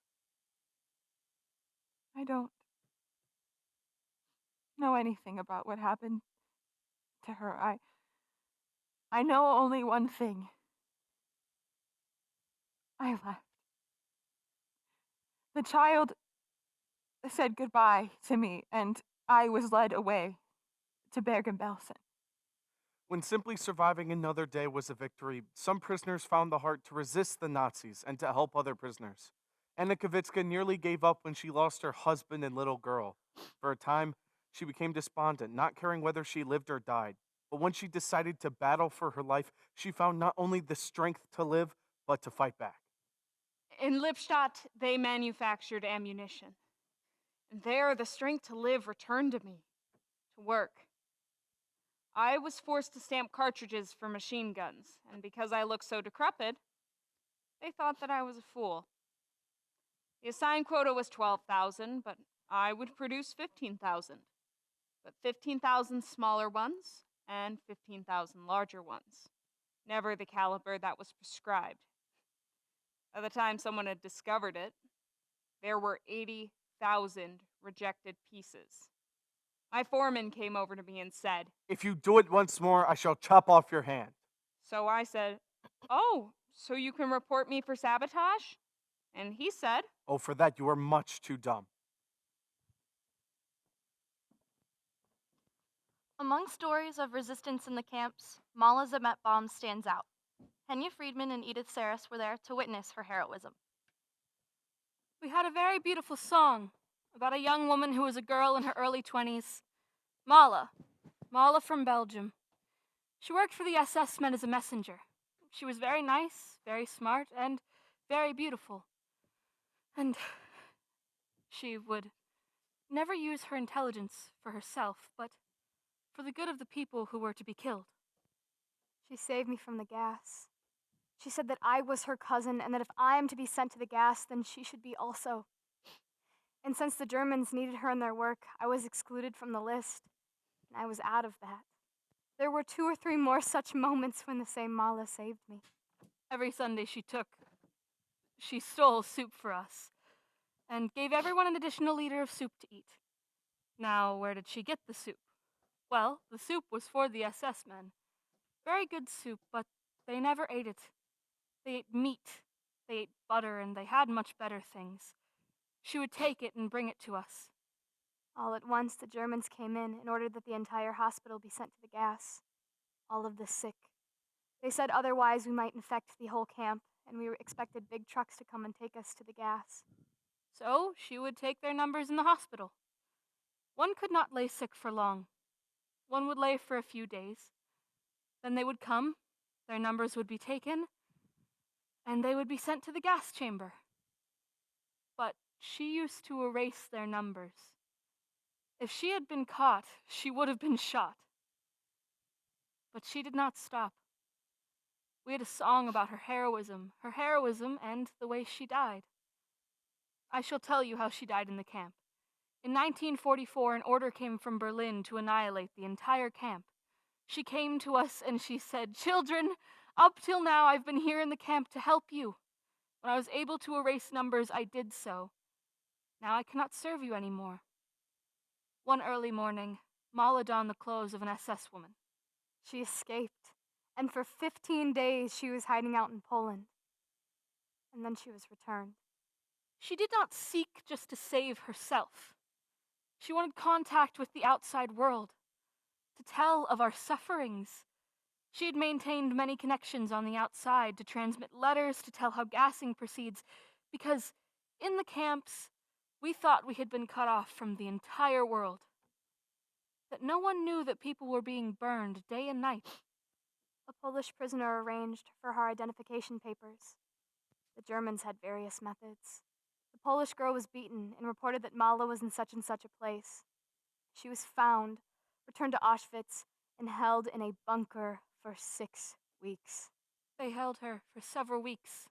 I don't know anything about what happened to her. I know only one thing. I left. The child said goodbye to me, and I was led away to Bergen-Belsen. When simply surviving another day was a victory, some prisoners found the heart to resist the Nazis and to help other prisoners. Anna Kavitska nearly gave up when she lost her husband and little girl. For a time, she became despondent, not caring whether she lived or died. But when she decided to battle for her life, she found not only the strength to live, but to fight back. In Lippstadt, they manufactured ammunition. And there, the strength to live returned to me, to work. I was forced to stamp cartridges for machine guns, and because I looked so decrepit, they thought that I was a fool. The assigned quota was 12,000, but I would produce 15,000. But 15,000 smaller ones and 15,000 larger ones. Never the caliber that was prescribed. By the time someone had discovered it, there were 80,000 rejected pieces. My foreman came over to me and said, If you do it once more, I shall chop off your hand. So I said, oh, so you can report me for sabotage? And he said, Oh, for that you are much too dumb. Among stories of resistance in the camps, Mala Zametbaum stands out. Henya Friedman and Edith Saris were there to witness her heroism. We had a very beautiful song about a young woman who was a girl in her early 20s. Mala from Belgium. She worked for the SS men as a messenger. She was very nice, very smart, and very beautiful. And she would never use her intelligence for herself, but for the good of the people who were to be killed. She saved me from the gas. She said that I was her cousin and that if I am to be sent to the gas, then she should be also. And since the Germans needed her in their work, I was excluded from the list, and I was out of that. There were 2 or 3 more such moments when the same Mala saved me. Every Sunday she stole soup for us and gave everyone an additional liter of soup to eat. Now, where did she get the soup? Well, the soup was for the SS men. Very good soup, but they never ate it. They ate meat, they ate butter, and they had much better things. She would take it and bring it to us. All at once, the Germans came in and ordered that the entire hospital be sent to the gas. All of the sick. They said otherwise we might infect the whole camp, and we expected big trucks to come and take us to the gas. So she would take their numbers in the hospital. One could not lay sick for long. One would lay for a few days. Then they would come, their numbers would be taken, and they would be sent to the gas chamber. But she used to erase their numbers. If she had been caught, she would have been shot. But she did not stop. We had a song about her heroism and the way she died. I shall tell you how she died in the camp. In 1944, an order came from Berlin to annihilate the entire camp. She came to us and she said, "Children, Up till now, I've been here in the camp to help you. When I was able to erase numbers, I did so. Now I cannot serve you anymore. One early morning, Mala donned the clothes of an SS woman. She escaped, and for 15 days she was hiding out in Poland. And then she was returned. She did not seek just to save herself. She wanted contact with the outside world, to tell of our sufferings. She had maintained many connections on the outside to transmit letters to tell how gassing proceeds, because in the camps, we thought we had been cut off from the entire world. That no one knew that people were being burned day and night. A Polish prisoner arranged for her identification papers. The Germans had various methods. The Polish girl was beaten and reported that Mala was in such and such a place. She was found, returned to Auschwitz, and held in a bunker for 6 weeks. They held her for several weeks.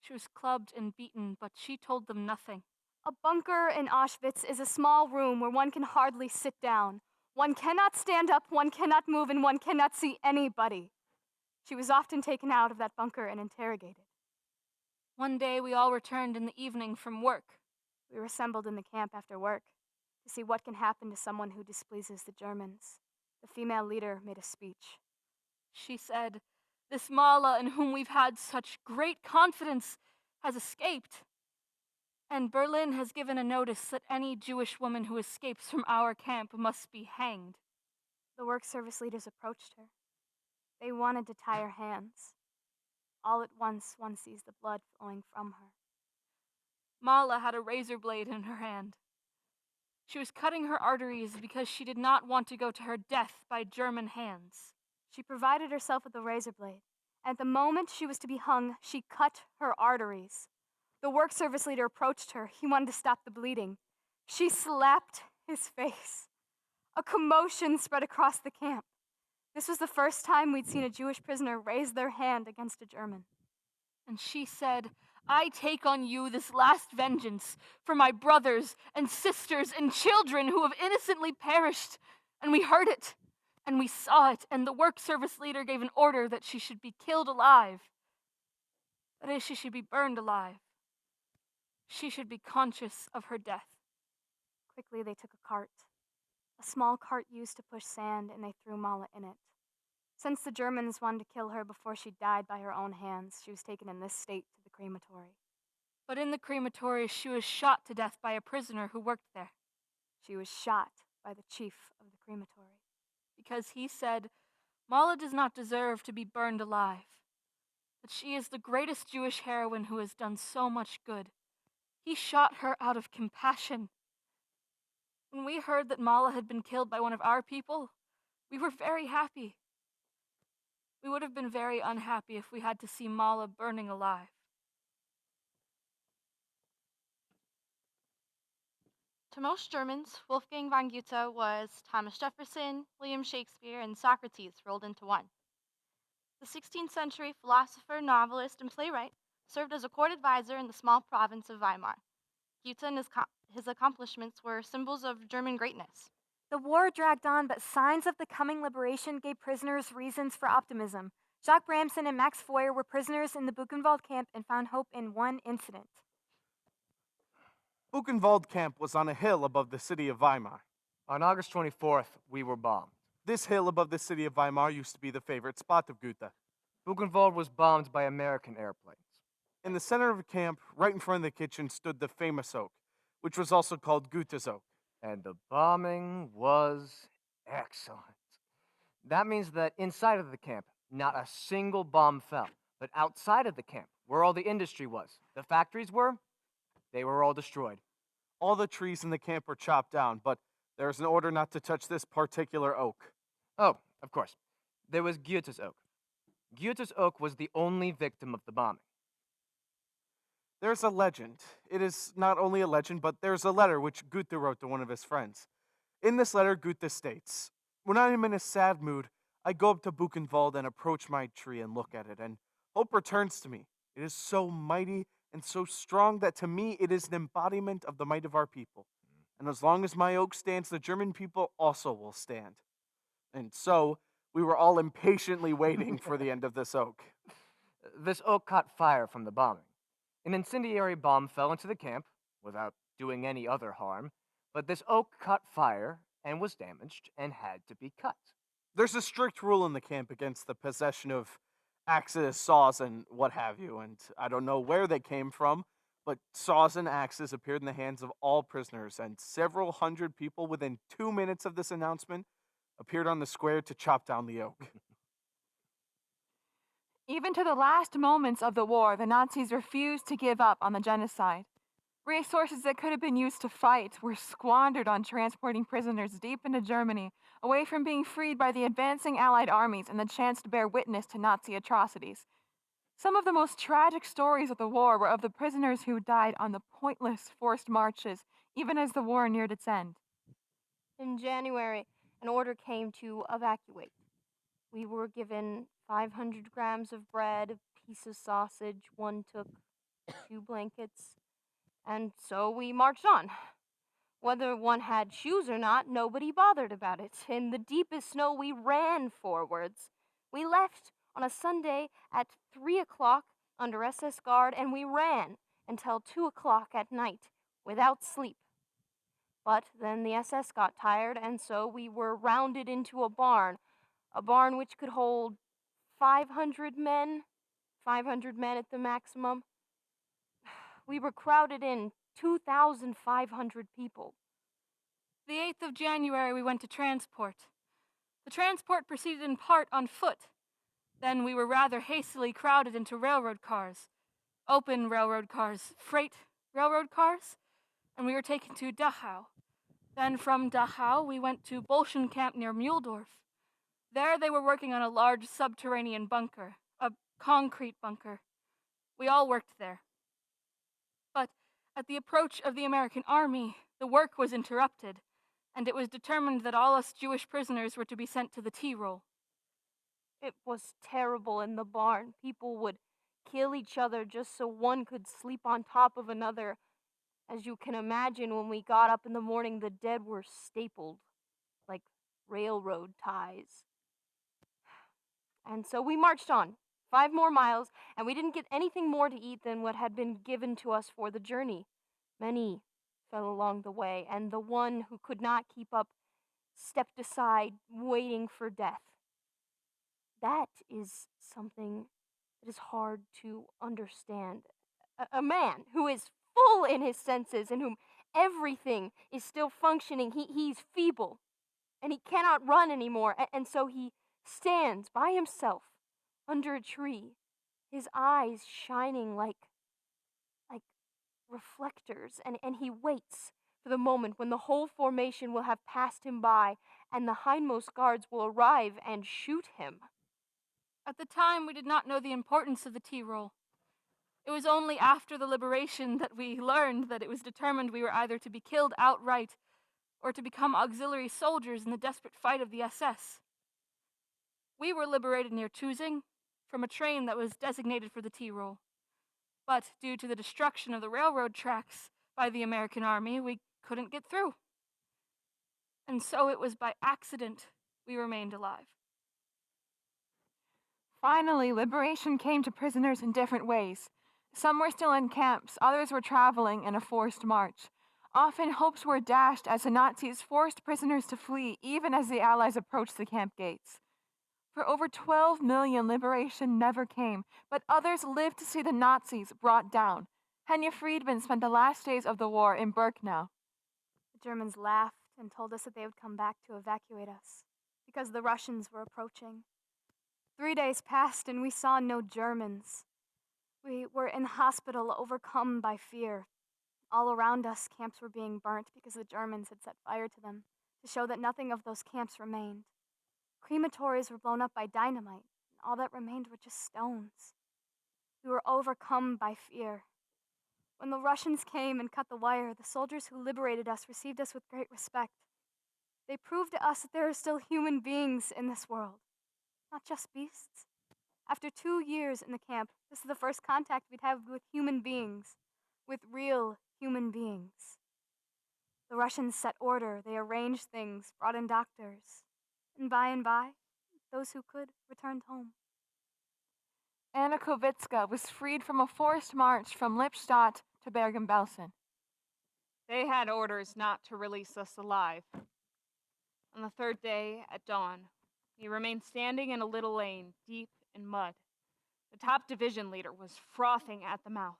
She was clubbed and beaten, but she told them nothing. A bunker in Auschwitz is a small room where one can hardly sit down. One cannot stand up, one cannot move, and one cannot see anybody. She was often taken out of that bunker and interrogated. One day we all returned in the evening from work. We were assembled in the camp after work to see what can happen to someone who displeases the Germans. The female leader made a speech. She said, "This Mala, in whom we've had such great confidence, has escaped. And Berlin has given a notice that any Jewish woman who escapes from our camp must be hanged." The work service leaders approached her. They wanted to tie her hands. All at once, one sees the blood flowing from her. Mala had a razor blade in her hand. She was cutting her arteries because she did not want to go to her death by German hands. She provided herself with a razor blade, and at the moment she was to be hung, she cut her arteries. The work service leader approached her. He wanted to stop the bleeding. She slapped his face. A commotion spread across the camp. This was the first time we'd seen a Jewish prisoner raise their hand against a German. And she said, "I take on you this last vengeance for my brothers and sisters and children who have innocently perished." And we heard it, and we saw it, and the work service leader gave an order that she should be killed alive. That is, she should be burned alive. She should be conscious of her death. Quickly, they took a cart. A small cart used to push sand, and they threw Mala in it. Since the Germans wanted to kill her before she died by her own hands, she was taken in this state to the crematory. But in the crematory, she was shot to death by a prisoner who worked there. She was shot by the chief of the crematory. Because he said, "Mala does not deserve to be burned alive. That she is the greatest Jewish heroine who has done so much good. He shot her out of compassion." When we heard that Mala had been killed by one of our people, we were very happy. We would have been very unhappy if we had to see Mala burning alive. To most Germans, Wolfgang von Goethe was Thomas Jefferson, William Shakespeare, and Socrates rolled into one. The 16th century philosopher, novelist, and playwright served as a court advisor in the small province of Weimar. Goethe and his accomplishments were symbols of German greatness. The war dragged on, but signs of the coming liberation gave prisoners reasons for optimism. Jacques Bramson and Max Foyer were prisoners in the Buchenwald camp and found hope in one incident. Buchenwald camp was on a hill above the city of Weimar. On August 24th, we were bombed. This hill above the city of Weimar used to be the favorite spot of Goethe. Buchenwald was bombed by American airplanes. In the center of the camp, right in front of the kitchen, stood the famous oak, which was also called Goethe's oak. And the bombing was excellent. That means that inside of the camp, not a single bomb fell. But outside of the camp, where all the industry was, the factories were, they were all destroyed. All the trees in the camp were chopped down, but there was an order not to touch this particular oak. Oh, of course. There was Goethe's oak. Goethe's oak was the only victim of the bombing. There's a legend. It is not only a legend, but there's a letter which Goethe wrote to one of his friends. In this letter, Goethe states, "When I am in a sad mood, I go up to Buchenwald and approach my tree and look at it, and hope returns to me. It is so mighty and so strong that to me it is an embodiment of the might of our people. And as long as my oak stands, the German people also will stand." And so, We were all impatiently waiting for the end of this oak. This oak caught fire from the bombing. An incendiary bomb fell into the camp without doing any other harm, but this oak caught fire and was damaged and had to be cut. There's a strict rule in the camp against the possession of axes, saws, and what have you, and I don't know where they came from, but saws and axes appeared in the hands of all prisoners, and several hundred people within 2 minutes of this announcement appeared on the square to chop down the oak. Even to the last moments of the war, the Nazis refused to give up on the genocide. Resources that could have been used to fight were squandered on transporting prisoners deep into Germany, away from being freed by the advancing Allied armies and the chance to bear witness to Nazi atrocities. Some of the most tragic stories of the war were of the prisoners who died on the pointless forced marches, even as the war neared its end. In January, an order came to evacuate. We were given 500 grams of bread, a piece of sausage, 1 took 2 blankets, and so we marched on. Whether one had shoes or not, nobody bothered about it. In the deepest snow, we ran forwards. We left on a Sunday at 3 o'clock under SS guard, and we ran until 2 o'clock at night without sleep. But then the SS got tired, and so we were rounded into a barn which could hold 500 men at the maximum. We were crowded in, 2,500 people. The 8th of January, we went to transport. The transport proceeded in part on foot. Then we were rather hastily crowded into railroad cars, open railroad cars, freight railroad cars, and we were taken to Dachau. Then from Dachau, we went to Bolschen camp near Muhldorf. There they were working on a large subterranean bunker, a concrete bunker. We all worked there. But at the approach of the American army, the work was interrupted, and it was determined that all us Jewish prisoners were to be sent to the Tyrol. It was terrible in the barn. People would kill each other just so one could sleep on top of another. As you can imagine, when we got up in the morning, the dead were stapled like railroad ties. And so we marched on, 5 more miles, and we didn't get anything more to eat than what had been given to us for the journey. Many fell along the way, and the one who could not keep up stepped aside, waiting for death. That is something that is hard to understand. A man who is full in his senses and whom everything is still functioning, he's feeble, and he cannot run anymore, and so he stands by himself under a tree, his eyes shining like reflectors, and he waits for the moment when the whole formation will have passed him by and the hindmost guards will arrive and shoot him. At the time, we did not know the importance of the Tyrol. It was only after the liberation that we learned that it was determined we were either to be killed outright or to become auxiliary soldiers in the desperate fight of the SS. We were liberated near Tusing from a train that was designated for the Tyrol. But due to the destruction of the railroad tracks by the American army, we couldn't get through. And so it was by accident we remained alive. Finally, liberation came to prisoners in different ways. Some were still in camps, others were traveling in a forced march. Often hopes were dashed as the Nazis forced prisoners to flee even as the Allies approached the camp gates. For over 12 million, liberation never came, but others lived to see the Nazis brought down. Henya Friedman spent the last days of the war in Birkenau. The Germans laughed and told us that they would come back to evacuate us because the Russians were approaching. 3 days passed and we saw no Germans. We were in the hospital, overcome by fear. All around us, camps were being burnt because the Germans had set fire to them to show that nothing of those camps remained. Crematories were blown up by dynamite, and all that remained were just stones. We were overcome by fear. When the Russians came and cut the wire, the soldiers who liberated us received us with great respect. They proved to us that there are still human beings in this world, not just beasts. After 2 years in the camp, this is the first contact we'd have with human beings, with real human beings. The Russians set order, they arranged things, brought in doctors, and by, those who could returned home. Anna Kowitska was freed from a forced march from Lippstadt to Bergen-Belsen. They had orders not to release us alive. On the third day, at dawn, we remained standing in a little lane, deep in mud. The top division leader was frothing at the mouth.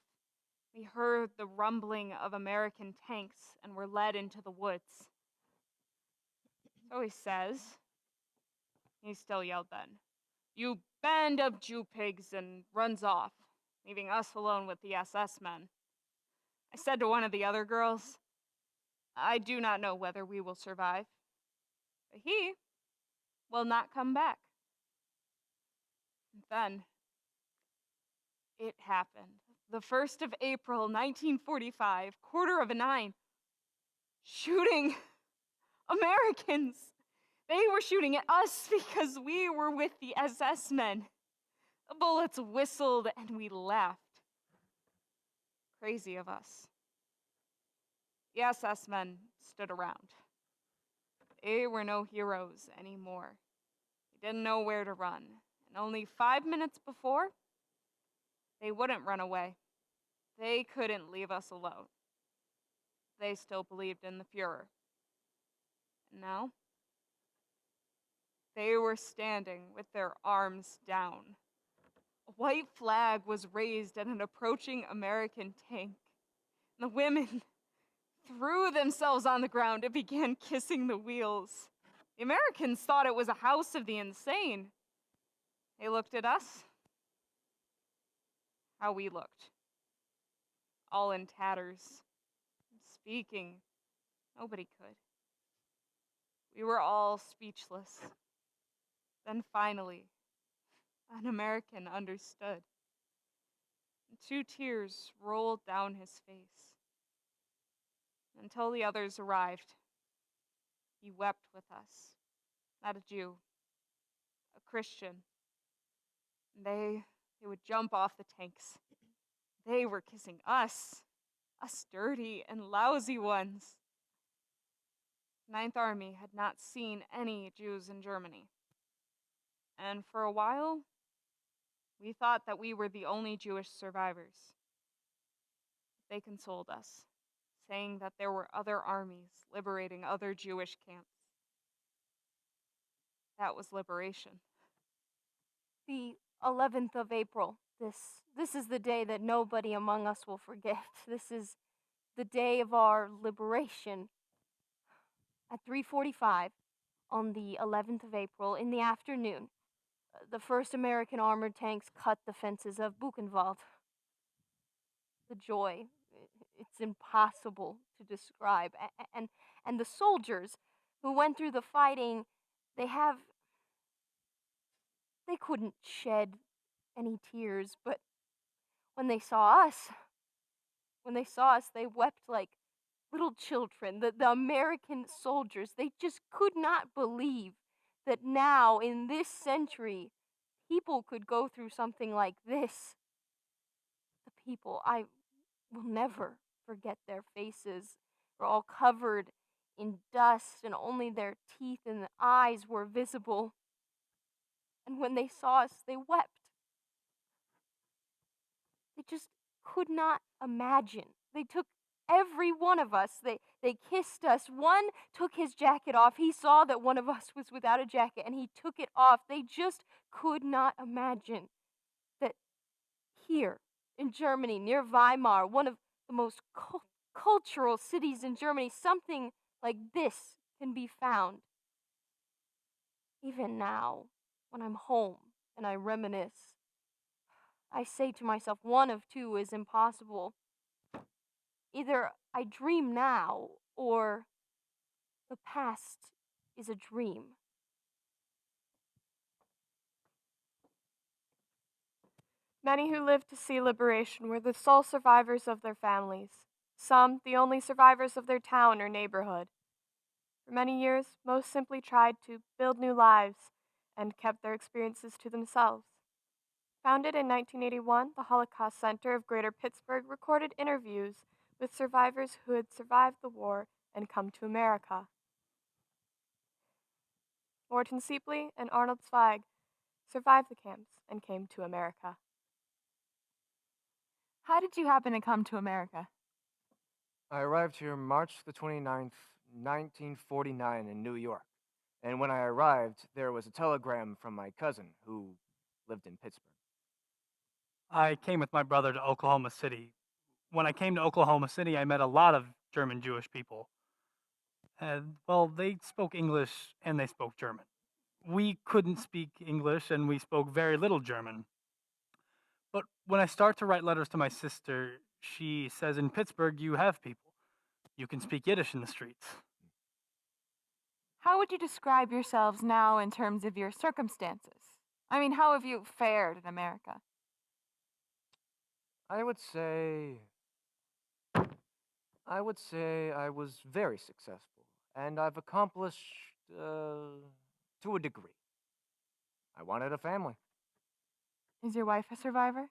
We heard the rumbling of American tanks and were led into the woods. So he says, he still yelled then, "You band of Jew pigs," and runs off, leaving us alone with the SS men. I said to one of the other girls, "I do not know whether we will survive, but he will not come back." And then it happened. The 1st of April, 1945, 8:45, shooting Americans. They were shooting at us because we were with the SS men. The bullets whistled and we laughed. Crazy of us. The SS men stood around. They were no heroes anymore. They didn't know where to run. And only 5 minutes before, they wouldn't run away. They couldn't leave us alone. They still believed in the Fuhrer. And now, they were standing with their arms down. A white flag was raised at an approaching American tank. And the women threw themselves on the ground and began kissing the wheels. The Americans thought it was a house of the insane. They looked at us. How we looked. All in tatters. Speaking. Nobody could. We were all speechless. Then finally, an American understood. And 2 tears rolled down his face. Until the others arrived, he wept with us. Not a Jew, a Christian. They would jump off the tanks. They were kissing us dirty and lousy ones. Ninth Army had not seen any Jews in Germany. And for a while, we thought that we were the only Jewish survivors. They consoled us, saying that there were other armies liberating other Jewish camps. That was liberation. The 11th of April. This is the day that nobody among us will forget. This is the day of our liberation. At 3:45 on the 11th of April in the afternoon, the first American armored tanks cut the fences of Buchenwald. The joy, it's impossible to describe. And the soldiers who went through the fighting, they couldn't shed any tears, but when they saw us, they wept like little children. The American soldiers, they just could not believe that now, in this century, people could go through something like this. The people, I will never forget their faces. They're all covered in dust, and only their teeth and eyes were visible. And when they saw us, they wept. They just could not imagine. They took every one of us. They kissed us. One took his jacket off. He saw that one of us was without a jacket, and he took it off. They just could not imagine that here in Germany, near Weimar, one of the most cultural cities in Germany, something like this can be found. Even now, when I'm home and I reminisce, I say to myself, one of two is impossible. Either I dream now, or the past is a dream. Many who lived to see liberation were the sole survivors of their families, some the only survivors of their town or neighborhood. For many years, most simply tried to build new lives and kept their experiences to themselves. Founded in 1981, the Holocaust Center of Greater Pittsburgh recorded interviews with survivors who had survived the war and come to America. Morton Seepley, and Arnold Zweig survived the camps and came to America. How did you happen to come to America? I arrived here March the 29th, 1949 in New York. And when I arrived, there was a telegram from my cousin who lived in Pittsburgh. I came with my brother to Oklahoma City. When I came to Oklahoma City, I met a lot of German Jewish people. And, well, they spoke English and they spoke German. We couldn't speak English and we spoke very little German. But when I start to write letters to my sister, she says, in Pittsburgh, you have people. You can speak Yiddish in the streets. How would you describe yourselves now in terms of your circumstances? I mean, how have you fared in America? I would say I was very successful, and I've accomplished to a degree. I wanted a family. Is your wife a survivor?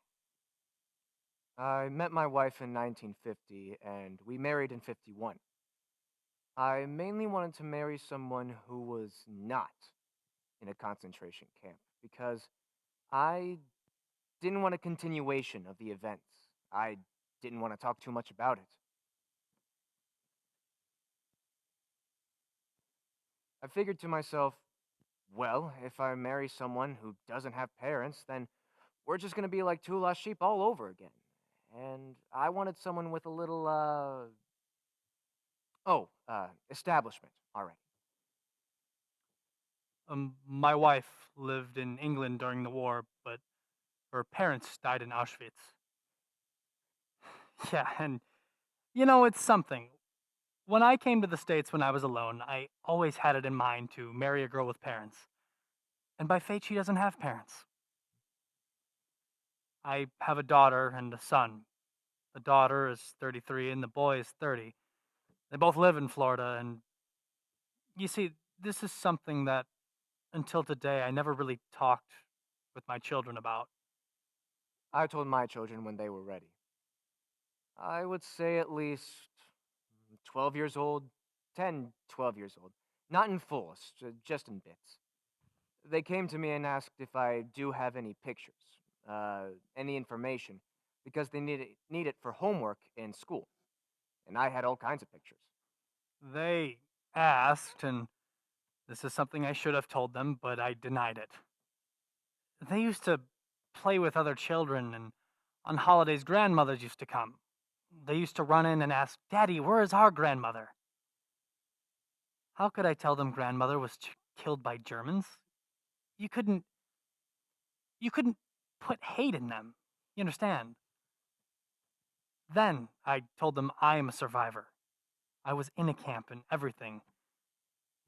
I met my wife in 1950, and we married in 51. I mainly wanted to marry someone who was not in a concentration camp because I didn't want a continuation of the events. I didn't want to talk too much about it. I figured to myself, well, if I marry someone who doesn't have parents, then we're just going to be like two lost sheep all over again. And I wanted someone with a little, establishment already. My wife lived in England during the war, but her parents died in Auschwitz. Yeah, and it's something. When I came to the States when I was alone, I always had it in mind to marry a girl with parents. And by fate, she doesn't have parents. I have a daughter and a son. The daughter is 33 and the boy is 30. They both live in Florida, and you see, this is something that until today I never really talked with my children about. I told my children when they were ready. I would say at least 12 years old, 10, 12 years old. Not in full, just in bits. They came to me and asked if I do have any pictures, any information, because they need it for homework in school. And I had all kinds of pictures. They asked, and this is something I should have told them, but I denied it. They used to play with other children, and on holidays, grandmothers used to come. They used to run in and ask, "Daddy, where is our grandmother?" How could I tell them grandmother was killed by Germans? You couldn't put hate in them. You understand? Then I told them I am a survivor. I was in a camp and everything.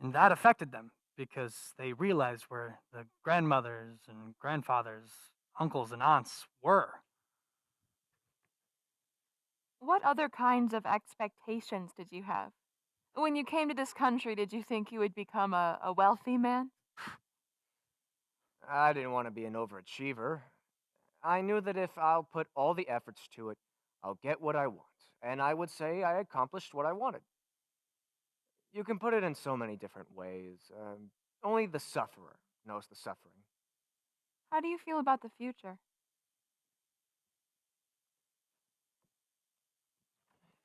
And that affected them because they realized where the grandmothers and grandfathers, uncles and aunts were. What other kinds of expectations did you have? When you came to this country, did you think you would become a wealthy man? I didn't want to be an overachiever. I knew that if I'll put all the efforts to it, I'll get what I want. And I would say I accomplished what I wanted. You can put it in so many different ways. Only the sufferer knows the suffering. How do you feel about the future?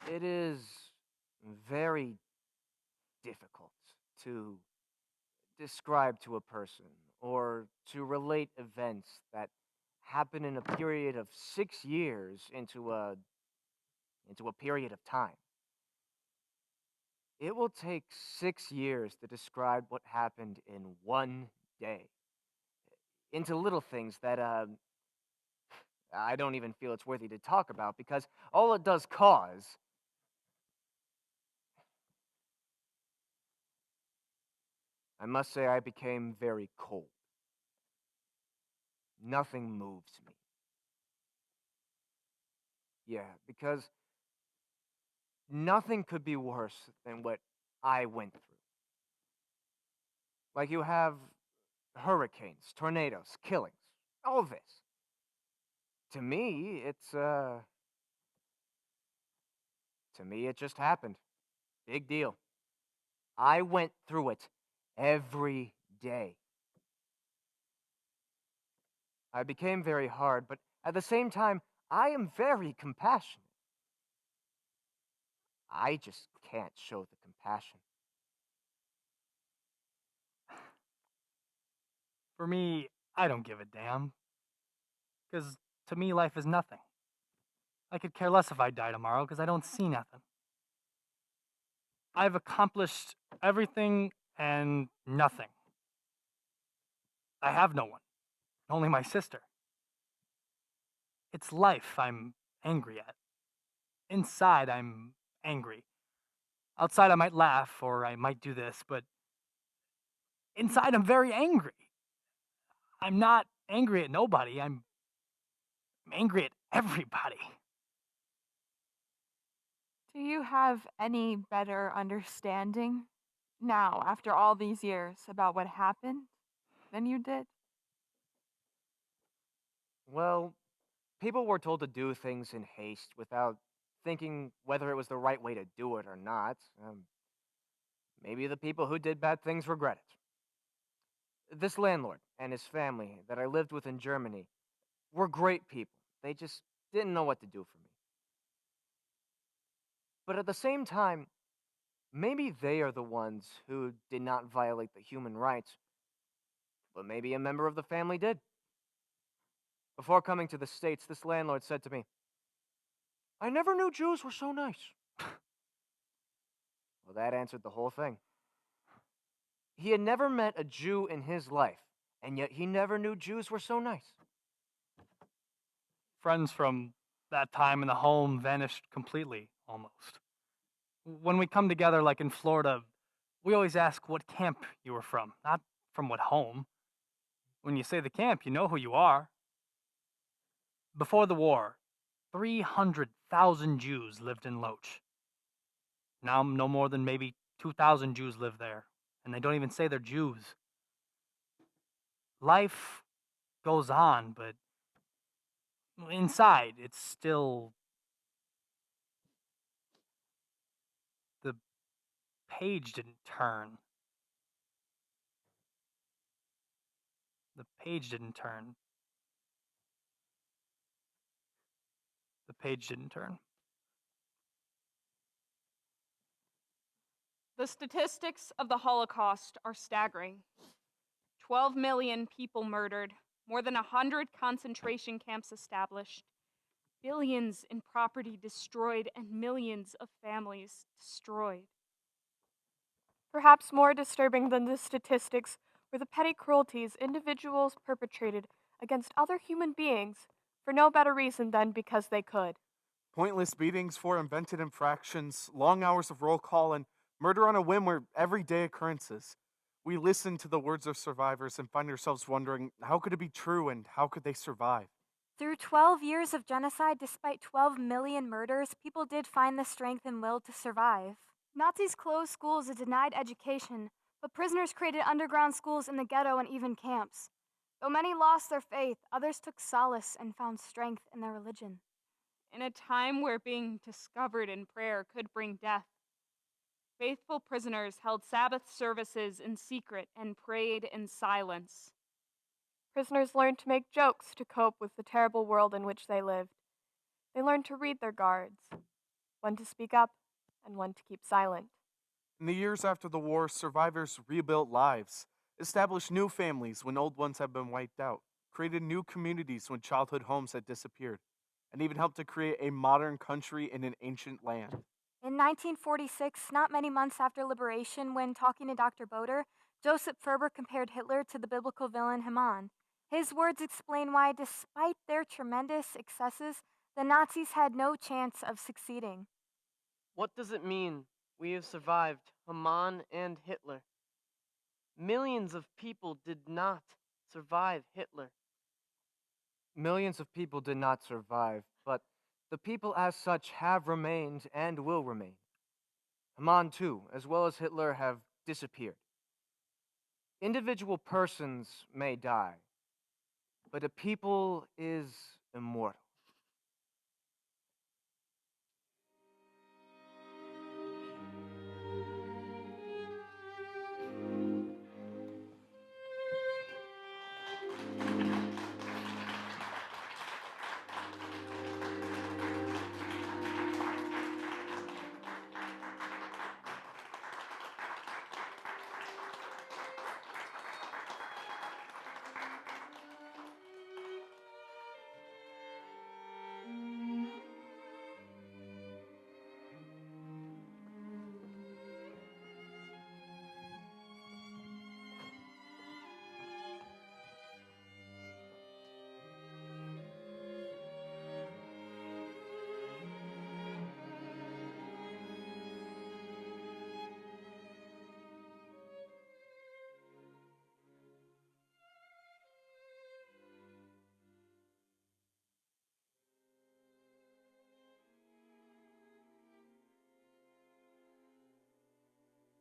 It is very difficult to describe to a person or to relate events that happen in a period of 6 years into a period of time. It will take 6 years to describe what happened in one day into little things that I don't even feel it's worthy to talk about because all it does cause I must say I became very cold. Nothing moves me. Yeah, because nothing could be worse than what I went through. Like you have hurricanes, tornadoes, killings, all this. To me, it just happened. Big deal. I went through it every day. I became very hard, but at the same time, I am very compassionate. I just can't show the compassion. For me, I don't give a damn. Because to me, life is nothing. I could care less if I die tomorrow because I don't see nothing. I've accomplished everything and nothing. I have no one, only my sister. It's life I'm angry at. Inside, I'm angry. Outside, I might laugh or I might do this, but inside, I'm very angry. I'm not angry at nobody, I'm angry at everybody. Do you have any better understanding now, after all these years, about what happened than you did? Well, people were told to do things in haste without thinking whether it was the right way to do it or not. Maybe the people who did bad things regret it. This landlord and his family that I lived with in Germany were great people. They just didn't know what to do for me. But at the same time, maybe they are the ones who did not violate the human rights, but maybe a member of the family did. Before coming to the States, this landlord said to me, "I never knew Jews were so nice." Well, that answered the whole thing. He had never met a Jew in his life, and yet he never knew Jews were so nice. Friends from that time in the home vanished completely, almost. When we come together, like in Florida, we always ask what camp you were from, not from what home. When you say the camp, you know who you are. Before the war, 300,000 Jews lived in Loach. Now, no more than maybe 2,000 Jews live there, and they don't even say they're Jews. Life goes on, but inside, it's still. The page didn't turn. The page didn't turn. The page didn't turn. The statistics of the Holocaust are staggering. 12 million people murdered, more than 100 concentration camps established, billions in property destroyed, and millions of families destroyed. Perhaps more disturbing than the statistics were the petty cruelties individuals perpetrated against other human beings for no better reason than because they could. Pointless beatings for invented infractions, long hours of roll call, and murder on a whim were everyday occurrences. We listen to the words of survivors and find ourselves wondering how could it be true and how could they survive? Through 12 years of genocide, despite 12 million murders, people did find the strength and will to survive. Nazis closed schools and denied education, but prisoners created underground schools in the ghetto and even camps. Though many lost their faith, others took solace and found strength in their religion. In a time where being discovered in prayer could bring death, faithful prisoners held Sabbath services in secret and prayed in silence. Prisoners learned to make jokes to cope with the terrible world in which they lived. They learned to read their guards, when to speak up and when to keep silent. In the years after the war, survivors rebuilt lives, established new families when old ones had been wiped out, created new communities when childhood homes had disappeared, and even helped to create a modern country in an ancient land. In 1946, not many months after liberation, when talking to Dr. Boder, Joseph Ferber compared Hitler to the biblical villain Haman. His words explain why, despite their tremendous excesses, the Nazis had no chance of succeeding. What does it mean we have survived Haman and Hitler? Millions of people did not survive Hitler. Millions of people did not survive, but the people as such have remained and will remain. Haman, too, as well as Hitler, have disappeared. Individual persons may die, but a people is immortal.